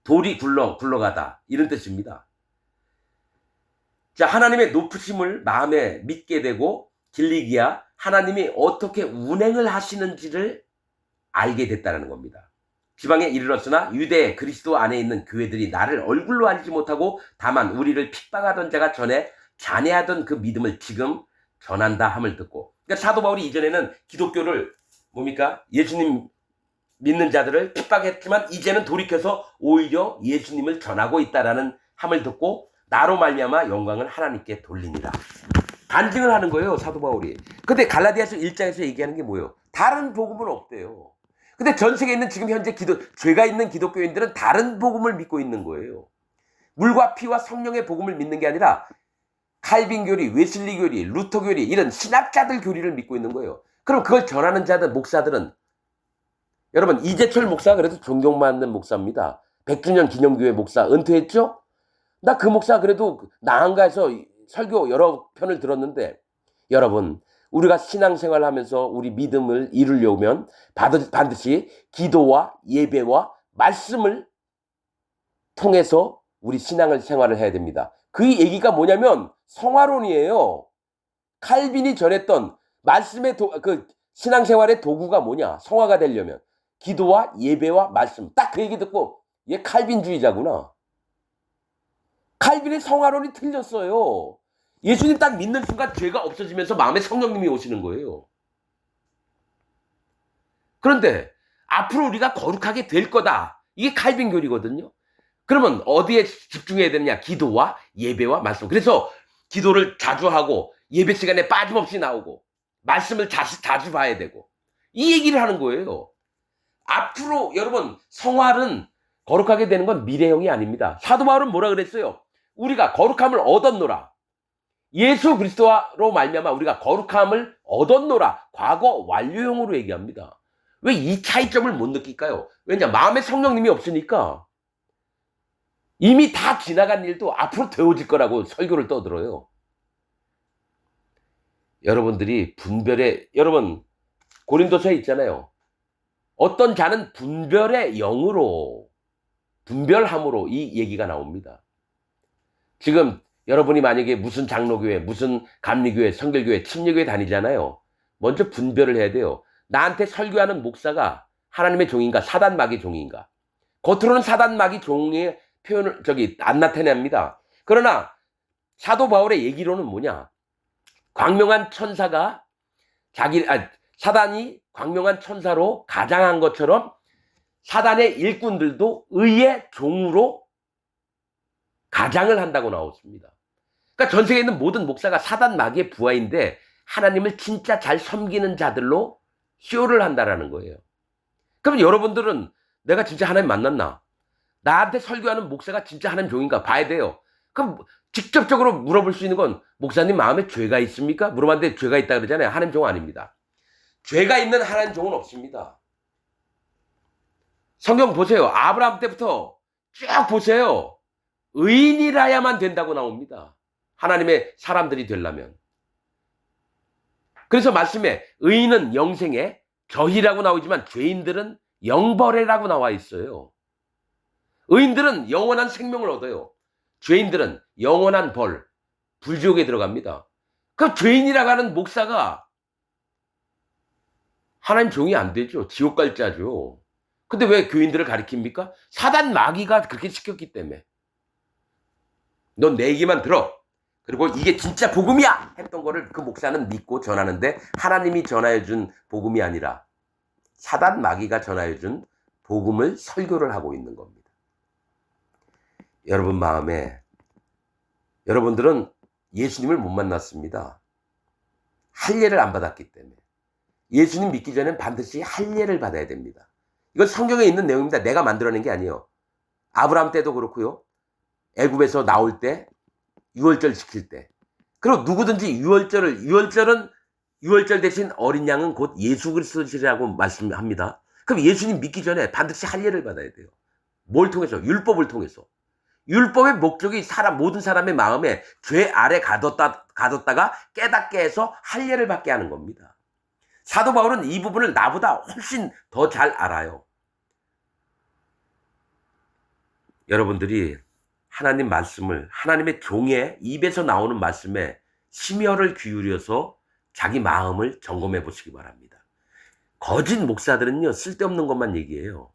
돌이 굴러가다 이런 뜻입니다. 자, 하나님의 높으심을 마음에 믿게 되고 길리기아 하나님이 어떻게 운행을 하시는지를 알게 됐다는 겁니다. 지방에 이르렀으나 유대 그리스도 안에 있는 교회들이 나를 얼굴로 알지 못하고 다만 우리를 핍박하던 자가 전에 잔해하던 그 믿음을 지금 전한다 함을 듣고, 그러니까 사도 바울이 이전에는 기독교를 뭡니까? 예수님 믿는 자들을 핍박했지만 이제는 돌이켜서 오히려 예수님을 전하고 있다라는 함을 듣고 나로 말미암아 영광을 하나님께 돌리니라. 간증을 하는 거예요, 사도 바울이. 근데 갈라디아서 1장에서 얘기하는 게 뭐예요? 다른 복음은 없대요. 근데 전 세계에 있는 지금 현재 죄가 있는 기독교인들은 다른 복음을 믿고 있는 거예요. 물과 피와 성령의 복음을 믿는 게 아니라 칼빈 교리, 웨슬리 교리, 루터 교리 이런 신학자들 교리를 믿고 있는 거예요. 그럼 그걸 전하는 자들, 목사들은, 여러분 이재철 목사 그래도 존경받는 목사입니다. 100주년 기념교회 목사 은퇴했죠? 나 그 목사 그래도 나한가에서 설교 여러 편을 들었는데, 여러분 우리가 신앙생활을 하면서 우리 믿음을 이루려면 반드시 기도와 예배와 말씀을 통해서 우리 신앙을 생활을 해야 됩니다. 그 얘기가 뭐냐면 성화론이에요. 칼빈이 전했던 말씀의 그 신앙생활의 도구가 뭐냐? 성화가 되려면 기도와 예배와 말씀. 딱 그 얘기 듣고 얘 칼빈주의자구나. 칼빈의 성화론이 틀렸어요. 예수님 딱 믿는 순간 죄가 없어지면서 마음에 성령님이 오시는 거예요. 그런데 앞으로 우리가 거룩하게 될 거다. 이게 칼빈 교리거든요. 그러면 어디에 집중해야 되느냐? 기도와 예배와 말씀. 그래서 기도를 자주 하고 예배 시간에 빠짐없이 나오고 말씀을 자주 봐야 되고 이 얘기를 하는 거예요. 앞으로 여러분 성화는 거룩하게 되는 건 미래형이 아닙니다. 사도 바울은 뭐라 그랬어요? 우리가 거룩함을 얻었노라. 예수 그리스도로 말미암아 우리가 거룩함을 얻었노라. 과거 완료형으로 얘기합니다. 왜 이 차이점을 못 느낄까요? 왜냐? 마음에 성령님이 없으니까. 이미 다 지나간 일도 앞으로 되어질 거라고 설교를 떠들어요. 여러분들이 여러분 고린도서에 있잖아요. 어떤 자는 분별의 영으로, 분별함으로 이 얘기가 나옵니다. 지금 여러분이 만약에 무슨 장로교회, 무슨 감리교회, 성결교회, 침례교회 다니잖아요. 먼저 분별을 해야 돼요. 나한테 설교하는 목사가 하나님의 종인가 사단 마귀 종인가. 겉으로는 사단 마귀 종의 표현을 안 나타냅니다. 그러나 사도 바울의 얘기로는 뭐냐? 광명한 천사가 사단이 광명한 천사로 가장한 것처럼 사단의 일꾼들도 의의 종으로 가장을 한다고 나왔습니다. 그러니까 전 세계에 있는 모든 목사가 사단 마귀의 부하인데 하나님을 진짜 잘 섬기는 자들로 쇼를 한다라는 거예요. 그럼 여러분들은 내가 진짜 하나님 만났나? 나한테 설교하는 목사가 진짜 하나님 종인가 봐야 돼요. 그럼 직접적으로 물어볼 수 있는 건 목사님 마음에 죄가 있습니까? 물어봤는데 죄가 있다 그러잖아요. 하나님 종 아닙니다. 죄가 있는 하나님 종은 없습니다. 성경 보세요. 아브라함 때부터 쭉 보세요. 의인이라야만 된다고 나옵니다. 하나님의 사람들이 되려면. 그래서 말씀에 의인은 영생에 저희라고 나오지만 죄인들은 영벌에라고 나와 있어요. 의인들은 영원한 생명을 얻어요. 죄인들은 영원한 벌, 불지옥에 들어갑니다. 그 죄인이라고 하는 목사가 하나님 종이 안 되죠. 지옥 갈 자죠. 근데 왜 교인들을 가리킵니까? 사단 마귀가 그렇게 시켰기 때문에. 넌 내 얘기만 들어. 그리고 이게 진짜 복음이야! 했던 거를 그 목사는 믿고 전하는데 하나님이 전하여 준 복음이 아니라 사단 마귀가 전하여 준 복음을 설교를 하고 있는 겁니다. 여러분 마음에 여러분들은 예수님을 못 만났습니다. 할례를 안 받았기 때문에. 예수님 믿기 전엔 반드시 할례를 받아야 됩니다. 이건 성경에 있는 내용입니다. 내가 만들어낸 게 아니에요. 아브라함 때도 그렇고요. 애굽에서 나올 때 유월절 지킬 때. 그리고 누구든지 유월절 대신 어린 양은 곧 예수 그리스도시라고 말씀합니다. 그럼 예수님 믿기 전에 반드시 할례를 받아야 돼요. 뭘 통해서? 율법을 통해서. 율법의 목적이 모든 사람의 마음에 죄 아래 가뒀다가 깨닫게 해서 할례를 받게 하는 겁니다. 사도 바울은 이 부분을 나보다 훨씬 더 잘 알아요. 여러분들이 하나님 말씀을, 하나님의 종의 입에서 나오는 말씀에 심혈을 기울여서 자기 마음을 점검해 보시기 바랍니다. 거짓 목사들은요, 쓸데없는 것만 얘기해요.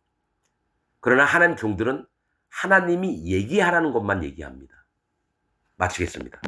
그러나 하나님 종들은 하나님이 얘기하라는 것만 얘기합니다. 마치겠습니다.